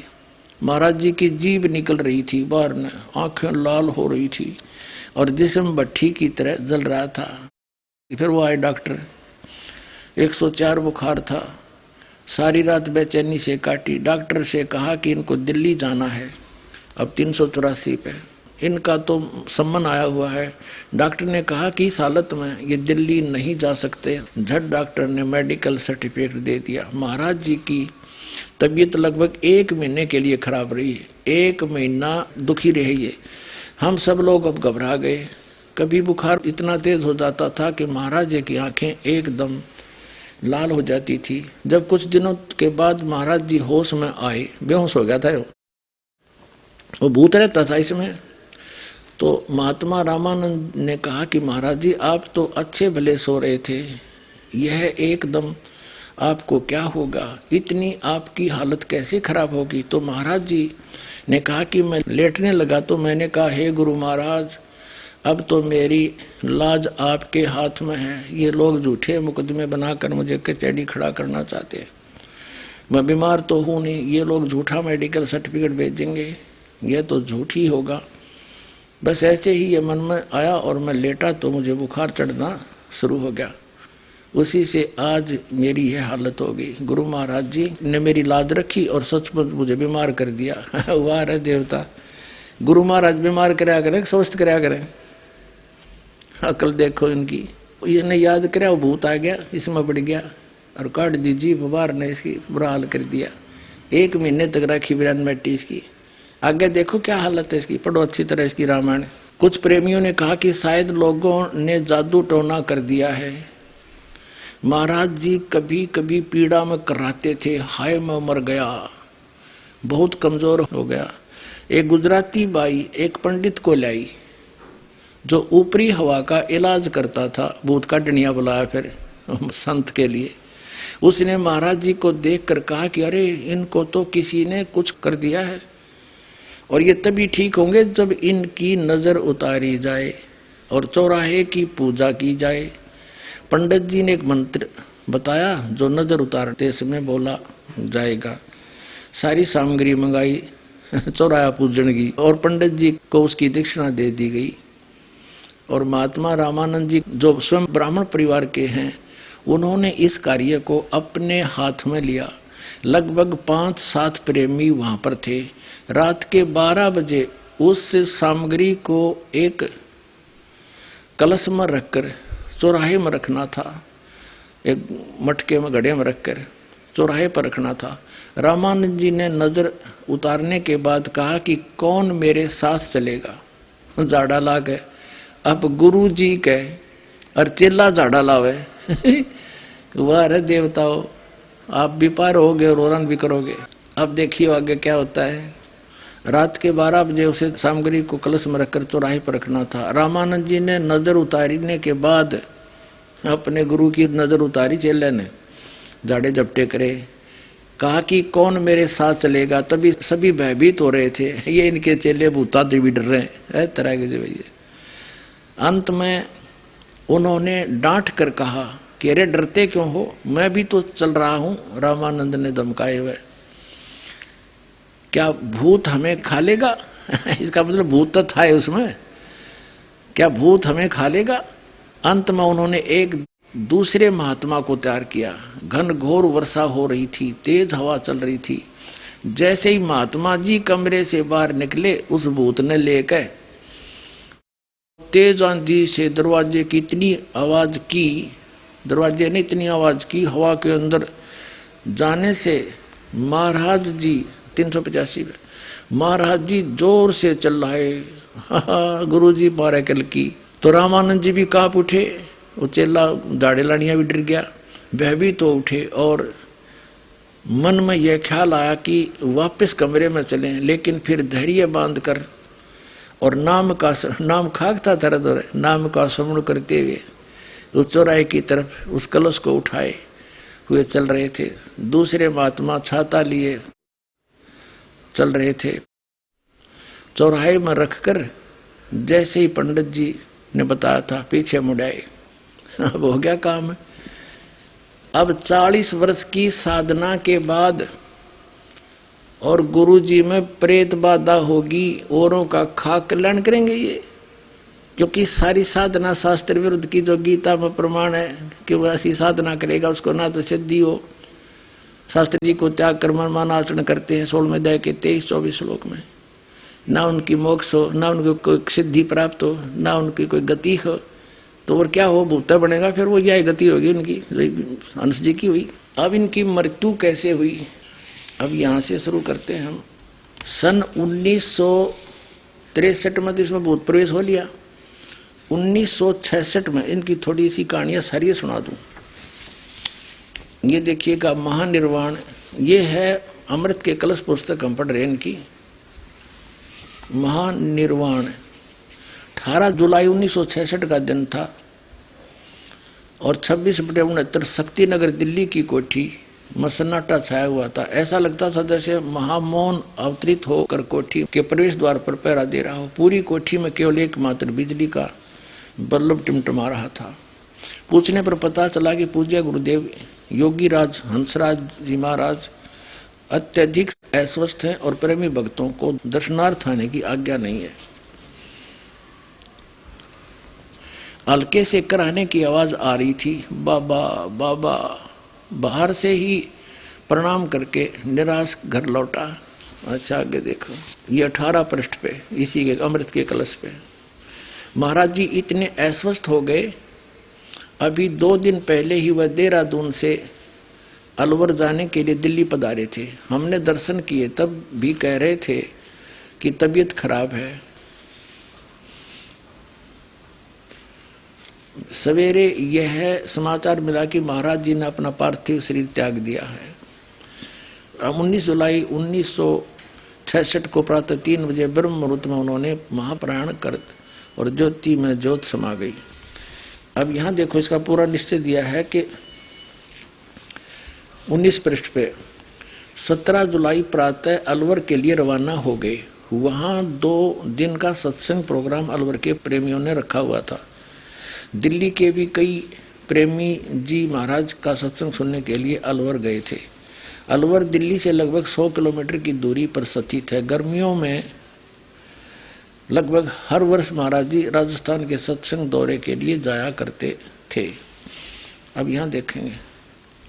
महाराज जी की जीभ निकल रही थी बाहर ने, आंखें लाल हो रही थी और जिस्म भट्ठी की तरह जल रहा था। फिर वो आए डॉक्टर, 104 बुखार था, सारी रात बेचैनी से काटी। डॉक्टर से कहा कि इनको दिल्ली जाना है, अब 384 पे इनका तो सम्मन आया हुआ है। डॉक्टर ने कहा कि इस हालत में ये दिल्ली नहीं जा सकते। झट डॉक्टर ने मेडिकल सर्टिफिकेट दे दिया। महाराज जी की तबीयत लगभग 1 महीने के लिए खराब रही है, 1 महीना दुखी रही है। हम सब लोग अब घबरा गए। कभी बुखार इतना तेज हो जाता था कि महाराज जी की आंखें एकदम लाल हो जाती थी। जब कुछ दिनों के बाद महाराज जी होश में आए, बेहोश हो गया था वो भूत रहता था इसमें। तो महात्मा रामानंद ने कहा कि महाराज जी आप तो अच्छे भले सो रहे थे, यह एकदम आपको क्या होगा, इतनी आपकी हालत कैसे खराब होगी। तो महाराज जी ने कहा कि मैं लेटने लगा तो मैंने कहा हे गुरु महाराज, अब तो मेरी लाज आपके हाथ में है। ये लोग झूठे मुकदमे बनाकर मुझे कचहरी खड़ा करना चाहते हैं। मैं बीमार तो हूँ नहीं, ये लोग झूठा मेडिकल सर्टिफिकेट भेजेंगे, यह तो झूठ ही होगा। बस ऐसे ही ये मन में आया और मैं लेटा तो मुझे बुखार चढ़ना शुरू हो गया। उसी से आज मेरी यह हालत हो गई। गुरु महाराज जी ने मेरी लाज रखी और सचमुच मुझे बीमार कर दिया। वाह रे देवता, गुरु महाराज बीमार कराया करें, स्वस्थ कराया करें। अकल देखो इनकी। इसने याद कराया, वो भूत आ गया, इसमें बढ़ गया और काट दी जीभ बाहर ने, इसकी बुरा हाल कर दिया। 1 महीने तक रखी बिरान मैटी इसकी। आगे देखो क्या हालत है इसकी, पढ़ो अच्छी तरह इसकी रामायण। कुछ प्रेमियों ने कहा कि शायद लोगों ने जादू टोना कर दिया है। महाराज जी कभी कभी पीड़ा में कराते थे, हाय मैं मर गया, बहुत कमजोर हो गया। एक गुजराती बाई एक पंडित को लाई जो ऊपरी हवा का इलाज करता था। भूत का डनिया बुलाया फिर संत के लिए। उसने महाराज जी को देखकर कहा कि अरे इनको तो किसी ने कुछ कर दिया है और ये तभी ठीक होंगे जब इनकी नजर उतारी जाए और चौराहे की पूजा की जाए। पंडित जी ने एक मंत्र बताया जो नजर उतारते समय बोला जाएगा। सारी सामग्री मंगाई चौराहा पूजन की और पंडित जी को उसकी दक्षिणा दे दी गई। और महात्मा रामानंद जी जो स्वयं ब्राह्मण परिवार के हैं, उन्होंने इस कार्य को अपने हाथ में लिया। लगभग 5-7 प्रेमी वहां पर थे। रात के 12 बजे उस सामग्री को एक कलश में रखकर चौराहे में रखना था, एक मटके में घड़े में रखकर चौराहे पर रखना था। रामानंद जी ने नजर उतारने के बाद कहा कि कौन मेरे साथ चलेगा। झाड़ा ला गए। अब गुरु जी कहे और चेला झाड़ा लावे। वाह रे देवताओ, आप भी पार होगे और औरन भी करोगे। अब देखिए आगे क्या होता है। रात के 12 बजे उसे सामग्री को कलश में रखकर चौराहे पर रखना था। रामानंद जी ने नजर उतारने के बाद अपने गुरु की नजर उतारी, चेले ने झाड़े झपटे करे, कहा कि कौन मेरे साथ चलेगा। तभी सभी भयभीत हो रहे थे, ये इनके चेले भूता भी डर रहे हैं तरह के भैया। अंत में उन्होंने डांट कर कहा कि अरे डरते क्यों हो, मैं भी तो चल रहा हूं। रामानंद ने धमकाए हुए, क्या भूत हमें खा लेगा, इसका मतलब भूत तो था ही उसमें, क्या भूत हमें खा लेगा? अंत में उन्होंने एक दूसरे महात्मा को तैयार किया। घन घोर वर्षा हो रही थी, तेज हवा चल रही थी। जैसे ही महात्मा जी कमरे से बाहर निकले, उस भूत ने लेकर तेज आंधी से दरवाजे की इतनी आवाज की, दरवाजे ने इतनी आवाज की, हवा के अंदर जाने से महाराज जी 385 में महाराज जी जोर से चिल्लाए, गुरु जी पारे कल की। तो रामानंद जी भी कांप उठे, वो चेला दाढ़े लाड़ियां भी डर गया, वह भी तो उठे। और मन में यह ख्याल आया कि वापस कमरे में चलें, लेकिन फिर धैर्य बांध कर और नाम खाकता तरह नाम का स्मरण करते हुए उस चौराहे की तरफ उस कलश को उठाए हुए चल रहे थे। दूसरे महात्मा छाता लिए चल रहे थे। चौराहे में रखकर जैसे ही पंडित जी ने बताया था, पीछे मुड़ाए। अब हो गया काम। अब 40 वर्ष की साधना के बाद और गुरु जी में प्रेत बाधा होगी, औरों का खाक कल्याण करेंगे ये, क्योंकि सारी साधना शास्त्र विरुद्ध की जो गीता में प्रमाण है कि वह ऐसी साधना करेगा उसको ना तो सिद्धि हो। शास्त्री जी को त्याग कर मनमान आचरण करते हैं 16वें अध्याय के 23-24 श्लोक में। ना उनकी मोक्ष हो, ना उनको कोई सिद्धि प्राप्त हो, ना उनकी कोई गति हो, तो और क्या हो? भूता बनेगा फिर वो, यह गति होगी उनकी, हंस जी की हुई। अब इनकी मृत्यु कैसे हुई, अब यहाँ से शुरू करते हैं हम। सन 1963 में तो इसमें भूत प्रवेश हो लिया। 1966 में इनकी थोड़ी सी कहानियाँ सारी सुना दूँ। ये देखिएगा, महानिर्वाण, ये है अमृत के कलश पुस्तक हम पढ़ रहे हैं इनकी। महानिर्वाण 18 जुलाई 1966 का दिन था और 26/69 शक्ति नगर दिल्ली की कोठी में सन्नाटा छाया हुआ था। ऐसा लगता था जैसे महामौन अवतरित होकर कोठी के प्रवेश द्वार पर पहरा दे रहा हो। पूरी कोठी में केवल एकमात्र बिजली का बल्ब टिमटिमा रहा था। पूछने पर पता चला कि पूज्य गुरुदेव योगीराज हंसराज जी महाराज अत्यधिक अस्वस्थ हैं और प्रेमी भक्तों को दर्शनार्थ आने की आज्ञा नहीं है। हल्के से कराहने की आवाज आ रही थी, बाबा बाबा। बाहर से ही प्रणाम करके निराश घर लौटा। अच्छा आगे देखो, ये 18 पृष्ठ पे इसी के अमृत के कलश पे महाराज जी इतने अस्वस्थ हो गए, अभी 2 दिन पहले ही वह देहरादून से अलवर जाने के लिए दिल्ली पधारे थे। हमने दर्शन किए, तब भी कह रहे थे कि तबीयत खराब है। सवेरे यह समाचार मिला कि महाराज जी ने अपना पार्थिव शरीर त्याग दिया है। 19 जुलाई 1966 को प्रातः 3 बजे ब्रह्म मुहूर्त में उन्होंने महाप्रयाण कर और ज्योति में ज्योत समा गई। अब यहाँ देखो, इसका पूरा निश्चय दिया है कि 19 पृष्ठ पे 17 जुलाई प्रातः अलवर के लिए रवाना हो गए। वहाँ 2 दिन का सत्संग प्रोग्राम अलवर के प्रेमियों ने रखा हुआ था। दिल्ली के भी कई प्रेमी जी महाराज का सत्संग सुनने के लिए अलवर गए थे। अलवर दिल्ली से लगभग 100 किलोमीटर की दूरी पर स्थित है। गर्मियों में लगभग हर वर्ष महाराज जी राजस्थान के सत्संग दौरे के लिए जाया करते थे। अब यहाँ देखेंगे,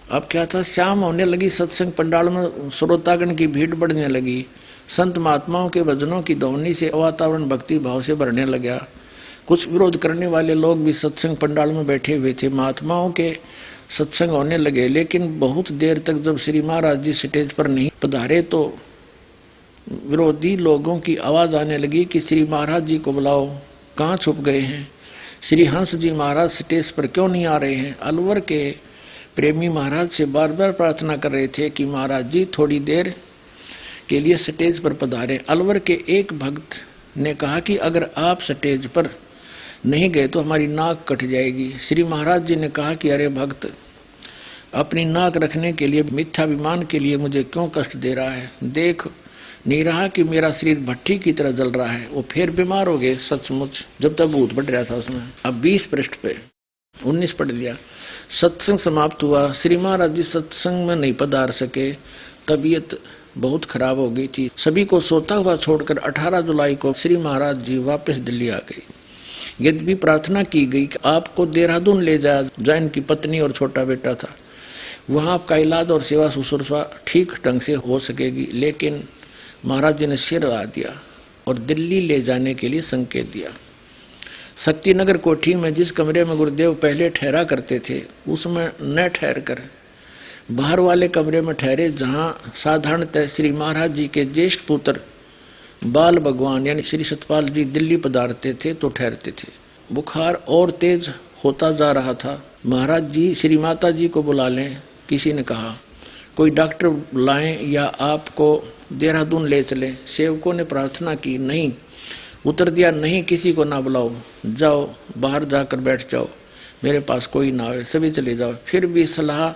अब क्या था, शाम होने लगी, सत्संग पंडाल में श्रोतागण की भीड़ बढ़ने लगी। संत महात्माओं के भजनों की ध्वनि से वातावरण भक्ति भाव से भरने लगा। कुछ विरोध करने वाले लोग भी सत्संग पंडाल में बैठे हुए थे। महात्माओं के सत्संग होने लगे, लेकिन बहुत देर तक जब श्री महाराज जी स्टेज पर नहीं पधारे तो विरोधी लोगों की आवाज आने लगी कि श्री महाराज जी को बुलाओ, कहाँ छुप गए हैं? श्री हंस जी महाराज स्टेज पर क्यों नहीं आ रहे हैं? अलवर के प्रेमी महाराज से बार बार प्रार्थना कर रहे थे कि महाराज जी थोड़ी देर के लिए स्टेज पर पधारें। अलवर के एक भक्त ने कहा कि अगर आप स्टेज पर नहीं गए तो हमारी नाक कट जाएगी। श्री महाराज जी ने कहा कि अरे भक्त, अपनी नाक रखने के लिए, मिथ्याभिमान के लिए मुझे क्यों कष्ट दे रहा है? देख नहीं रहा कि मेरा शरीर भट्टी की तरह जल रहा है। वो फिर बीमार हो गए सचमुच, जब तक भूत बढ़ रहा था उसमें। अब 20 पृष्ठ पे 19 पढ़ लिया। सत्संग समाप्त हुआ। श्री महाराज जी सत्संग में नहीं पधार सके, तबीयत बहुत खराब हो गई थी। सभी को सोता हुआ छोड़कर 18 जुलाई को श्री महाराज जी वापस दिल्ली आ गए। यद्यपि प्रार्थना की गई कि आपको देहरादून ले जाया जहाँ इनकी पत्नी और छोटा बेटा था, वहाँ आपका इलाज और सेवा शुश्रूषा ठीक ढंग से हो सकेगी, लेकिन महाराज जी ने सिर हिला दिया और दिल्ली ले जाने के लिए संकेत दिया। शक्तिनगर कोठी में जिस कमरे में गुरुदेव पहले ठहरा करते थे, उसमें न ठहर कर बाहर वाले कमरे में ठहरे, जहाँ साधारणतः श्री महाराज जी के ज्येष्ठ पुत्र बाल भगवान यानी श्री सतपाल जी दिल्ली पधारते थे तो ठहरते थे। बुखार और तेज होता जा रहा था। महाराज जी श्री माता जी को बुला लें, किसी ने कहा। कोई डॉक्टर लाएं या आपको देहरादून ले चलें। सेवकों ने प्रार्थना की, नहीं। उत्तर दिया, नहीं, किसी को ना बुलाओ, जाओ बाहर जाकर बैठ जाओ, मेरे पास कोई ना आए, सभी चले जाओ। फिर भी सलाह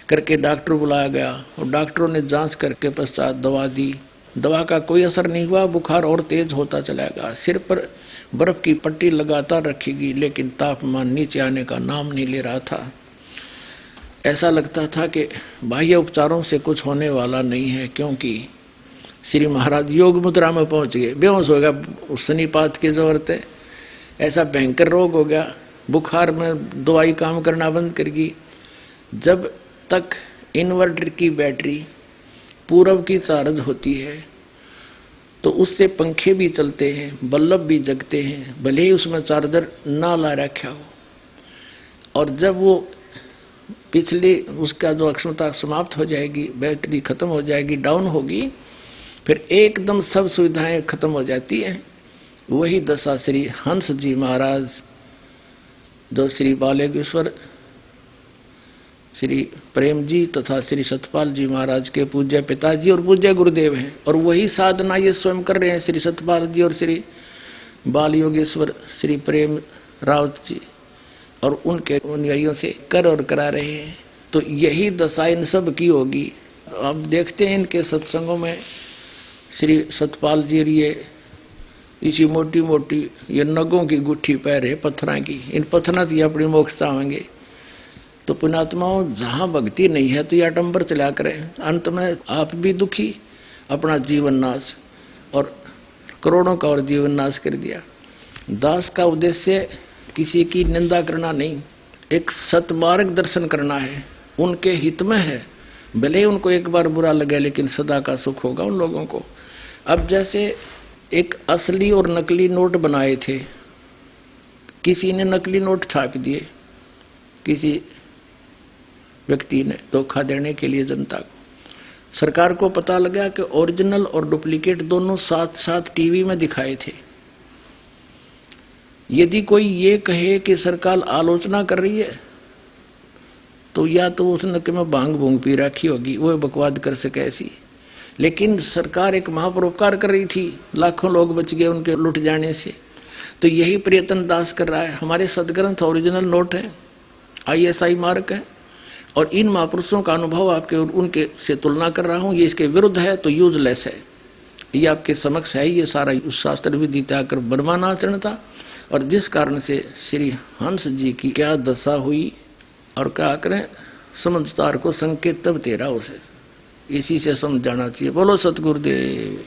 करके डॉक्टर बुलाया गया और डॉक्टरों ने जांच करके पश्चात दवा दी। दवा का कोई असर नहीं हुआ, बुखार और तेज होता चला गया। सिर पर बर्फ की पट्टी लगातार रखी गई, लेकिन तापमान नीचे आने का नाम नहीं ले रहा था। ऐसा लगता था कि बाह्य उपचारों से कुछ होने वाला नहीं है, क्योंकि श्री महाराज योग मुद्रा में पहुंच गए। बेहोश हो गया, शनिपात की जरूरत है, ऐसा भयंकर रोग हो गया। बुखार में दवाई काम करना बंद कर गई। जब तक इन्वर्टर की बैटरी पूरब की चार्ज होती है तो उससे पंखे भी चलते हैं, बल्ब भी जगते हैं, भले ही उसमें चार्जर ना ला रखा हो। और जब वो पिछली उसका जो अक्षमता समाप्त हो जाएगी, बैटरी खत्म हो जाएगी, डाउन होगी, फिर एकदम सब सुविधाएं खत्म हो जाती हैं। वही दशा श्री हंस जी महाराज, जो श्री बालेश्वर श्री प्रेम जी तथा श्री सतपाल जी महाराज के पूज्य पिताजी और पूज्य गुरुदेव हैं, और वही साधना ये स्वयं कर रहे हैं। श्री सतपाल जी और श्री बाल योगेश्वर श्री प्रेम रावत जी और उनके अनुयायियों से कर और करा रहे हैं। तो यही दशा इन सब की होगी। अब देखते हैं इनके सत्संगों में श्री सतपाल जी ये इसी मोटी मोटी ये नगों की गुट्ठी पैर है पत्थर की, इन पत्थर की अपनी मोक्ष चाहेंगे। तो पुण्यात्माओं, जहाँ भक्ति नहीं है तो ये आडंबर चला करें, अंत में आप भी दुखी, अपना जीवन नाश, और करोड़ों का और जीवन नाश कर दिया। दास का उद्देश्य किसी की निंदा करना नहीं, एक सतमार्ग दर्शन करना है, उनके हित में है। भले ही उनको एक बार बुरा लगे, लेकिन सदा का सुख होगा उन लोगों को। अब जैसे एक असली और नकली नोट बनाए थे, किसी ने नकली नोट छाप दिए, किसी व्यक्ति ने धोखा देने के लिए जनता को। सरकार को पता लगा कि ओरिजिनल और डुप्लीकेट दोनों साथ साथ टीवी में दिखाए थे। यदि कोई ये कहे कि सरकार आलोचना कर रही है, तो या तो उसने कि मैं भांग भूंग पी रखी होगी, वो बकवाद कर सके ऐसी। लेकिन सरकार एक महापरोपकार कर रही थी, लाखों लोग बच गए उनके लुट जाने से। तो यही प्रयत्न दास कर रहा है। हमारे सदग्रंथ ओरिजिनल नोट है, ISI मार्क है, और इन महापुरुषों का अनुभव आपके उनके से तुलना कर रहा हूँ। ये इसके विरुद्ध है तो यूजलेस है। ये आपके समक्ष है। ये सारा शास्त्र विधि त्याग कर बर्मान आचरण था, और जिस कारण से श्री हंस जी की क्या दशा हुई, और क्या करें, समझदार को संकेत तब तेरा उसे, इसी से समझ जाना चाहिए। बोलो सतगुरुदेव।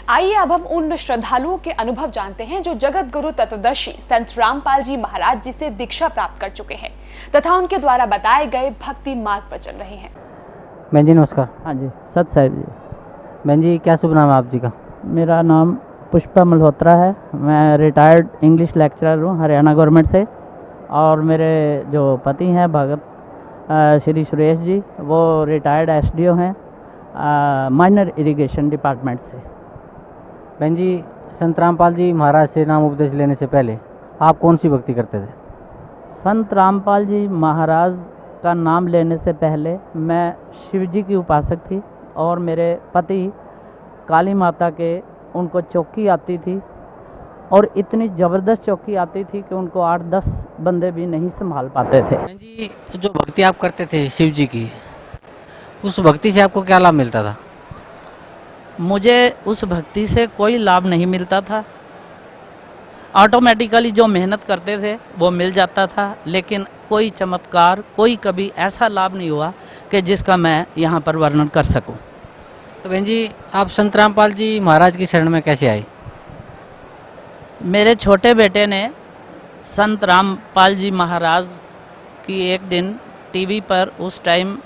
आइए अब हम उन श्रद्धालुओं के अनुभव जानते हैं जो जगत गुरु तत्वदर्शी संत रामपाल जी महाराज जी से दीक्षा प्राप्त कर चुके हैं तथा उनके द्वारा बताए गए भक्ति मार्ग पर चल रहे हैं। बहन जी नमस्कार। हाँ जी, सत साहिब जी। बहन जी क्या शुभ नाम है आप जी का? मेरा नाम पुष्पा मल्होत्रा है। मैं रिटायर्ड इंग्लिश लेक्चरर हूँ हरियाणा गवर्नमेंट से, और मेरे जो पति हैं भगत श्री सुरेश जी, वो रिटायर्ड SDO हैं माइनर इरिगेशन डिपार्टमेंट से। बहन जी, संत रामपाल जी महाराज से नाम उपदेश लेने से पहले आप कौन सी भक्ति करते थे? संत रामपाल जी महाराज का नाम लेने से पहले मैं शिव जी की उपासक थी, और मेरे पति काली माता के उनको चौकी आती थी, और इतनी ज़बरदस्त चौकी आती थी कि उनको 8-10 बंदे भी नहीं संभाल पाते थे। बहन जी, जो भक्ति आप करते थे शिव जी की, उस भक्ति से आपको क्या लाभ मिलता था? मुझे उस भक्ति से कोई लाभ नहीं मिलता था। ऑटोमेटिकली जो मेहनत करते थे वो मिल जाता था, लेकिन कोई चमत्कार, कोई कभी ऐसा लाभ नहीं हुआ कि जिसका मैं यहाँ पर वर्णन कर सकूं। तो बहन जी, आप संत रामपाल जी महाराज की शरण में कैसे आए? मेरे छोटे बेटे ने संत रामपाल जी महाराज की एक दिन टीवी पर, उस टाइम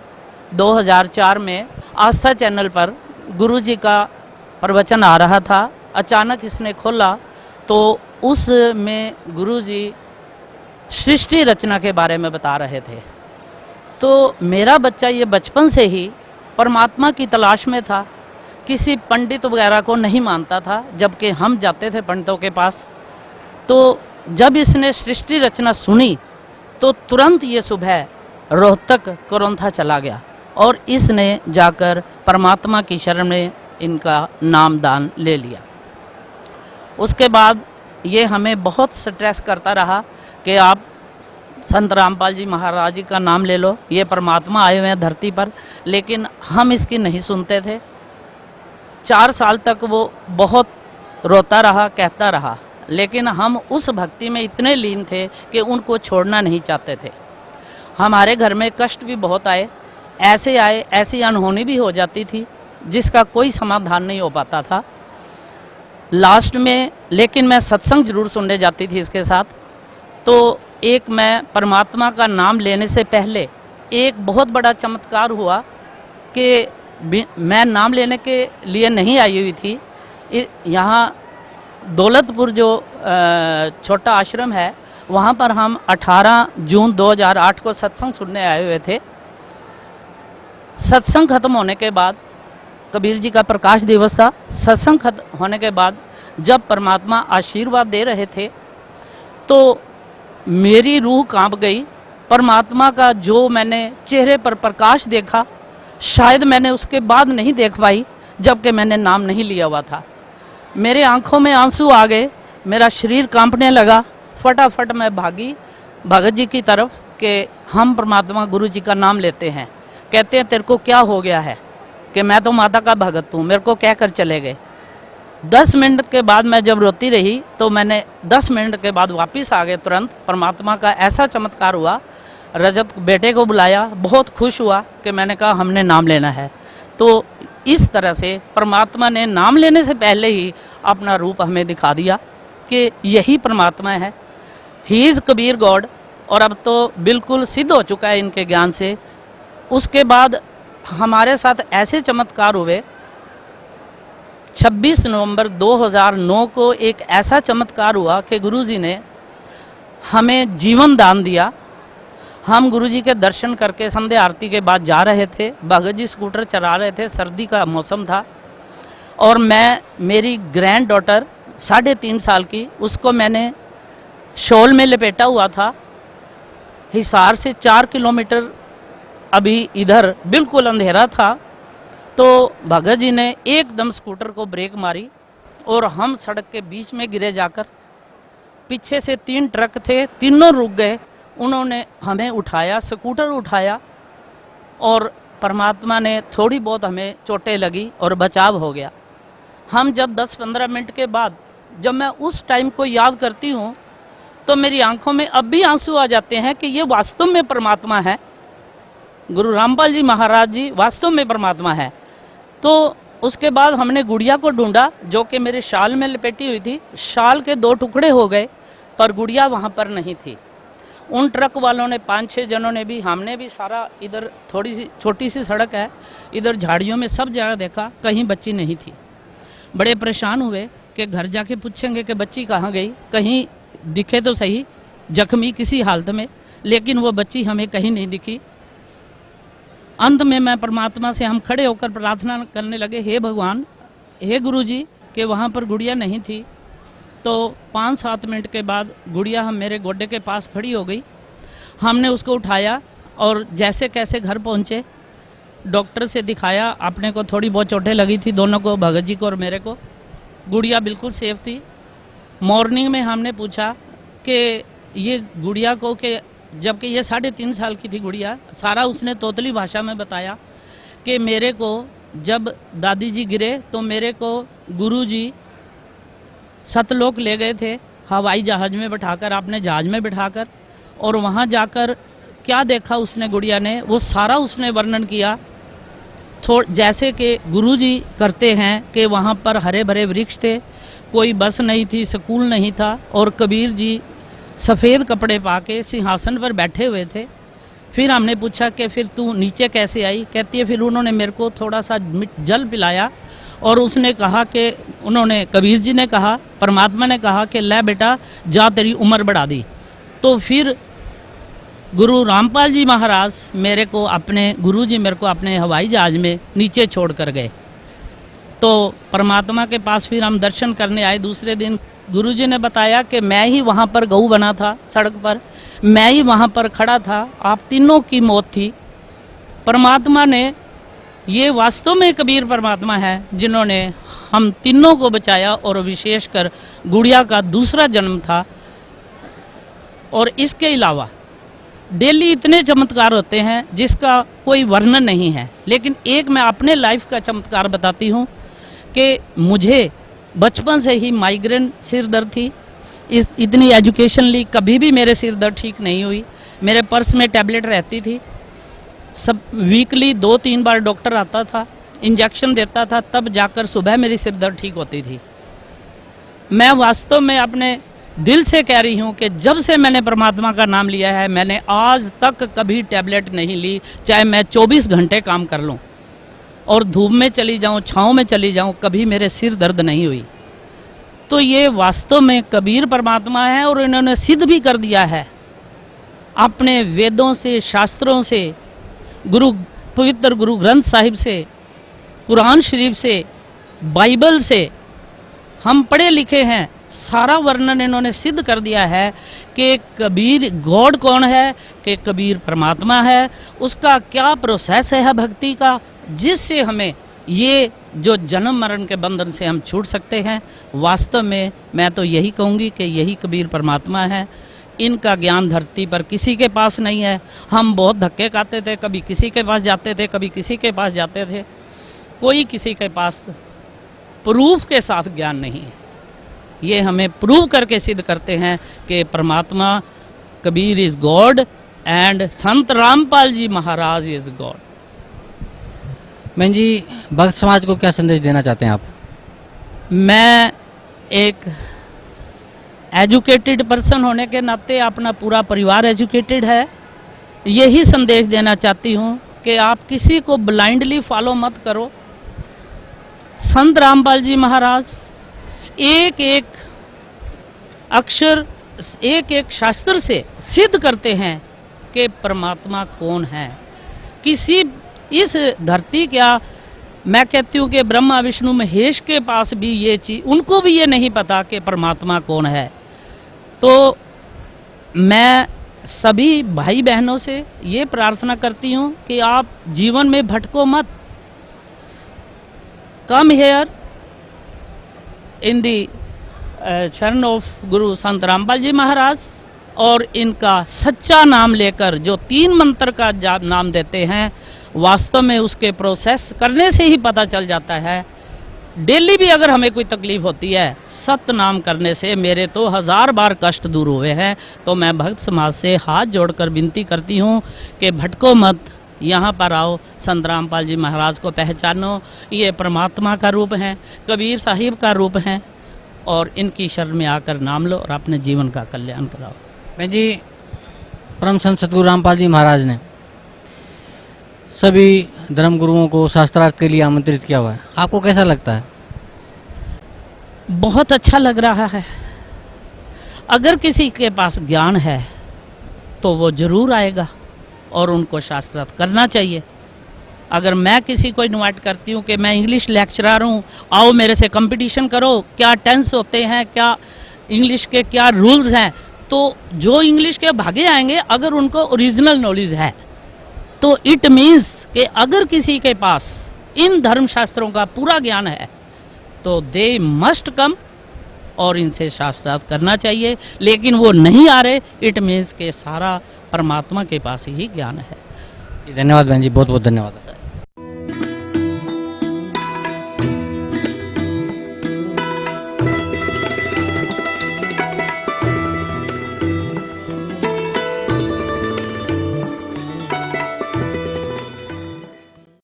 2004 में आस्था चैनल पर गुरुजी का प्रवचन आ रहा था। अचानक इसने खोला तो उसमें गुरुजी सृष्टि रचना के बारे में बता रहे थे। तो मेरा बच्चा ये बचपन से ही परमात्मा की तलाश में था, किसी पंडित वगैरह को नहीं मानता था, जबकि हम जाते थे पंडितों के पास। तो जब इसने सृष्टि रचना सुनी तो तुरंत ये सुबह रोहतक कोरंथा चला गया और इसने जाकर परमात्मा की शरण में इनका नाम दान ले लिया। उसके बाद ये हमें बहुत स्ट्रेस करता रहा कि आप संत रामपाल जी महाराज जी का नाम ले लो, ये परमात्मा आए हुए हैं धरती पर, लेकिन हम इसकी नहीं सुनते थे। 4 साल तक वो बहुत रोता रहा, कहता रहा, लेकिन हम उस भक्ति में इतने लीन थे कि उनको छोड़ना नहीं चाहते थे। हमारे घर में कष्ट भी बहुत आए, ऐसी अनहोनी भी हो जाती थी जिसका कोई समाधान नहीं हो पाता था। लास्ट में लेकिन मैं सत्संग जरूर सुनने जाती थी इसके साथ। तो एक मैं परमात्मा का नाम लेने से पहले एक बहुत बड़ा चमत्कार हुआ कि मैं नाम लेने के लिए नहीं आई हुई थी। यहाँ दौलतपुर जो छोटा आश्रम है, वहाँ पर हम 18 जून 2008 को सत्संग सुनने आए हुए थे। सत्संग खत्म होने के बाद, कबीर जी का प्रकाश दिवस था, सत्संग खत्म होने के बाद जब परमात्मा आशीर्वाद दे रहे थे तो मेरी रूह कांप गई। परमात्मा का जो मैंने चेहरे पर प्रकाश देखा, शायद मैंने उसके बाद नहीं देख पाई, जबकि मैंने नाम नहीं लिया हुआ था। मेरे आंखों में आंसू आ गए, मेरा शरीर कांपने लगा। फटाफट मैं भागी भगत जी की तरफ कि हम परमात्मा गुरु जी का नाम लेते हैं। कहते हैं तेरे को क्या हो गया है? कि मैं तो माता का भगत हूँ, मेरे को कह कर चले गए। 10 मिनट के बाद मैं जब रोती रही तो मैंने 10 मिनट के बाद वापस आ गए तुरंत। परमात्मा का ऐसा चमत्कार हुआ, रजत बेटे को बुलाया, बहुत खुश हुआ कि मैंने कहा हमने नाम लेना है। तो इस तरह से परमात्मा ने नाम लेने से पहले ही अपना रूप हमें दिखा दिया कि यही परमात्मा है, ही इज़ कबीर गॉड। और अब तो बिल्कुल सिद्ध हो चुका है इनके ज्ञान से। उसके बाद हमारे साथ ऐसे चमत्कार हुए। 26 नवंबर 2009 को एक ऐसा चमत्कार हुआ कि गुरुजी ने हमें जीवन दान दिया। हम गुरुजी के दर्शन करके संध्या आरती के बाद जा रहे थे। भगत जी स्कूटर चला रहे थे, सर्दी का मौसम था, और मैं, मेरी ग्रैंड डॉटर 3.5 साल की, उसको मैंने शॉल में लपेटा हुआ था। हिसार से 4 किलोमीटर अभी इधर बिल्कुल अंधेरा था। तो भगत जी ने एकदम स्कूटर को ब्रेक मारी और हम सड़क के बीच में गिरे जाकर। पीछे से 3 ट्रक थे, तीनों रुक गए। उन्होंने हमें उठाया, स्कूटर उठाया, और परमात्मा ने थोड़ी बहुत हमें चोटें लगी और बचाव हो गया। हम जब 10-15 मिनट के बाद जब मैं उस टाइम को याद करती हूँ तो मेरी आंखों में अब भी आंसू आ जाते हैं कि ये वास्तव में परमात्मा है। गुरु रामपाल जी महाराज जी वास्तव में परमात्मा है। तो उसके बाद हमने गुड़िया को ढूंढा जो कि मेरे शाल में लपेटी हुई थी। शाल के 2 टुकड़े हो गए पर गुड़िया वहाँ पर नहीं थी। उन ट्रक वालों ने 5-6 जनों ने भी, हमने भी सारा, इधर थोड़ी सी छोटी सी सड़क है, इधर झाड़ियों में सब जगह देखा, कहीं बच्ची नहीं थी। बड़े परेशान हुए कि घर जाके पूछेंगे कि बच्ची कहाँ गई, कहीं दिखे तो सही, जख्मी किसी हालत में, लेकिन वो बच्ची हमें कहीं नहीं दिखी। अंत में मैं परमात्मा से, हम खड़े होकर प्रार्थना करने लगे, हे भगवान, हे गुरुजी, कि वहाँ पर गुड़िया नहीं थी। तो 5-7 मिनट के बाद गुड़िया हम मेरे गोडे के पास खड़ी हो गई। हमने उसको उठाया और जैसे कैसे घर पहुँचे, डॉक्टर से दिखाया। अपने को थोड़ी बहुत चोटें लगी थी, दोनों को, भगत जी को और मेरे को। गुड़िया बिल्कुल सेफ थी। मॉर्निंग में हमने पूछा कि ये गुड़िया को, कि जबकि ये 3.5 साल की थी गुड़िया, सारा उसने तोतली भाषा में बताया कि मेरे को जब दादी जी गिरे तो मेरे को गुरुजी सतलोक ले गए थे हवाई जहाज़ में बैठाकर, आपने जहाज़ में बैठाकर, और वहाँ जाकर क्या देखा उसने, गुड़िया ने, वो सारा उसने वर्णन किया। जैसे कि गुरुजी करते हैं कि वहाँ पर हरे भरे वृक्ष थे, कोई बस नहीं थी, स्कूल नहीं था, और कबीर जी सफ़ेद कपड़े पाके सिंहासन पर बैठे हुए थे। फिर हमने पूछा कि फिर तू नीचे कैसे आई? कहती है फिर उन्होंने मेरे को थोड़ा सा जल पिलाया, और उसने कहा कि उन्होंने, कबीर जी ने कहा, परमात्मा ने कहा कि ले बेटा जा, तेरी उम्र बढ़ा दी। तो फिर गुरु रामपाल जी महाराज मेरे को अपने हवाई जहाज़ में नीचे छोड़ कर गए। तो परमात्मा के पास फिर हम दर्शन करने आए। दूसरे दिन गुरुजी ने बताया कि मैं ही वहाँ पर गऊ बना था सड़क पर, मैं ही वहाँ पर खड़ा था, आप तीनों की मौत थी। परमात्मा ने, ये वास्तव में कबीर परमात्मा है जिन्होंने हम तीनों को बचाया, और विशेषकर गुड़िया का दूसरा जन्म था। और इसके अलावा डेली इतने चमत्कार होते हैं जिसका कोई वर्णन नहीं है। लेकिन एक मैं अपने लाइफ का चमत्कार बताती हूँ कि मुझे बचपन से ही माइग्रेन, सिर दर्द थी। इतनी एजुकेशन ली, कभी भी मेरे सिर दर्द ठीक नहीं हुई। मेरे पर्स में टैबलेट रहती थी, सब वीकली 2-3 बार डॉक्टर आता था, इंजेक्शन देता था, तब जाकर सुबह मेरी सिर दर्द ठीक होती थी। मैं वास्तव में अपने दिल से कह रही हूँ कि जब से मैंने परमात्मा का नाम लिया है, मैंने आज तक कभी टैबलेट नहीं ली, चाहे मैं 24 घंटे काम कर लूँ और धूप में चली जाऊँ, छाँव में चली जाऊँ, कभी मेरे सिर दर्द नहीं हुई। तो ये वास्तव में कबीर परमात्मा है, और इन्होंने सिद्ध भी कर दिया है अपने वेदों से, शास्त्रों से, पवित्र गुरु ग्रंथ साहिब से, कुरान शरीफ से, बाइबल से। हम पढ़े लिखे हैं, सारा वर्णन इन्होंने सिद्ध कर दिया है कि कबीर गॉड कौन है, कि कबीर परमात्मा है, उसका क्या प्रोसेस है भक्ति का, जिससे हमें ये जो जन्म मरण के बंधन से हम छूट सकते हैं। वास्तव में मैं तो यही कहूँगी कि यही कबीर परमात्मा है। इनका ज्ञान धरती पर किसी के पास नहीं है। हम बहुत धक्के खाते थे, कभी किसी के पास जाते थे, कभी किसी के पास जाते थे, कोई किसी के पास प्रूफ के साथ ज्ञान नहीं है। ये हमें प्रूव करके सिद्ध करते हैं कि परमात्मा Kabir is God and Sant Rampal ji Maharaj is God. बहन जी, भक्त समाज को क्या संदेश देना चाहते हैं आप? मैं एक एजुकेटेड पर्सन होने के नाते, अपना पूरा परिवार एजुकेटेड है, यही संदेश देना चाहती हूँ कि आप किसी को ब्लाइंडली फॉलो मत करो। संत रामपाल जी महाराज एक एक अक्षर, एक एक शास्त्र से सिद्ध करते हैं कि परमात्मा कौन है। किसी इस धरती, क्या मैं कहती हूँ कि ब्रह्मा विष्णु महेश के पास भी ये चीज, उनको भी ये नहीं पता कि परमात्मा कौन है। तो मैं सभी भाई बहनों से ये प्रार्थना करती हूँ कि आप जीवन में भटको मत। कम हेयर इन दी शरण ऑफ गुरु संत रामपाल जी महाराज, और इनका सच्चा नाम लेकर जो 3 मंत्र का नाम देते हैं, वास्तव में उसके प्रोसेस करने से ही पता चल जाता है। डेली भी अगर हमें कोई तकलीफ होती है, सत नाम करने से मेरे तो 1000 बार कष्ट दूर हुए हैं। तो मैं भक्त समाज से हाथ जोड़कर विनती करती हूँ कि भटको मत, यहाँ पर आओ, संत रामपाल जी महाराज को पहचानो। ये परमात्मा का रूप हैं, कबीर साहिब का रूप हैं, और इनकी शरण में आकर नाम लो और अपने जीवन का कल्याण कराओ। बहन जी, परम संत सतगुरु रामपाल जी महाराज ने सभी धर्म गुरुओं को शास्त्रार्थ के लिए आमंत्रित किया हुआ है, आपको कैसा लगता है? बहुत अच्छा लग रहा है। अगर किसी के पास ज्ञान है तो वो जरूर आएगा और उनको शास्त्रार्थ करना चाहिए। अगर मैं किसी को इनवाइट करती हूँ कि मैं इंग्लिश लेक्चरर हूँ, आओ मेरे से कंपटीशन करो, क्या टेंस होते हैं, क्या इंग्लिश के क्या रूल्स हैं, तो जो इंग्लिश के भागे आएंगे, अगर उनको ओरिजिनल नॉलेज है, तो इट मीन्स कि अगर किसी के पास इन धर्म शास्त्रों का पूरा ज्ञान है तो दे मस्ट कम और इनसे शास्त्रार्थ करना चाहिए। लेकिन वो नहीं आ रहे, इट मीन्स के सारा परमात्मा के पास ही ज्ञान है। धन्यवाद बहन जी, बहुत बहुत धन्यवाद।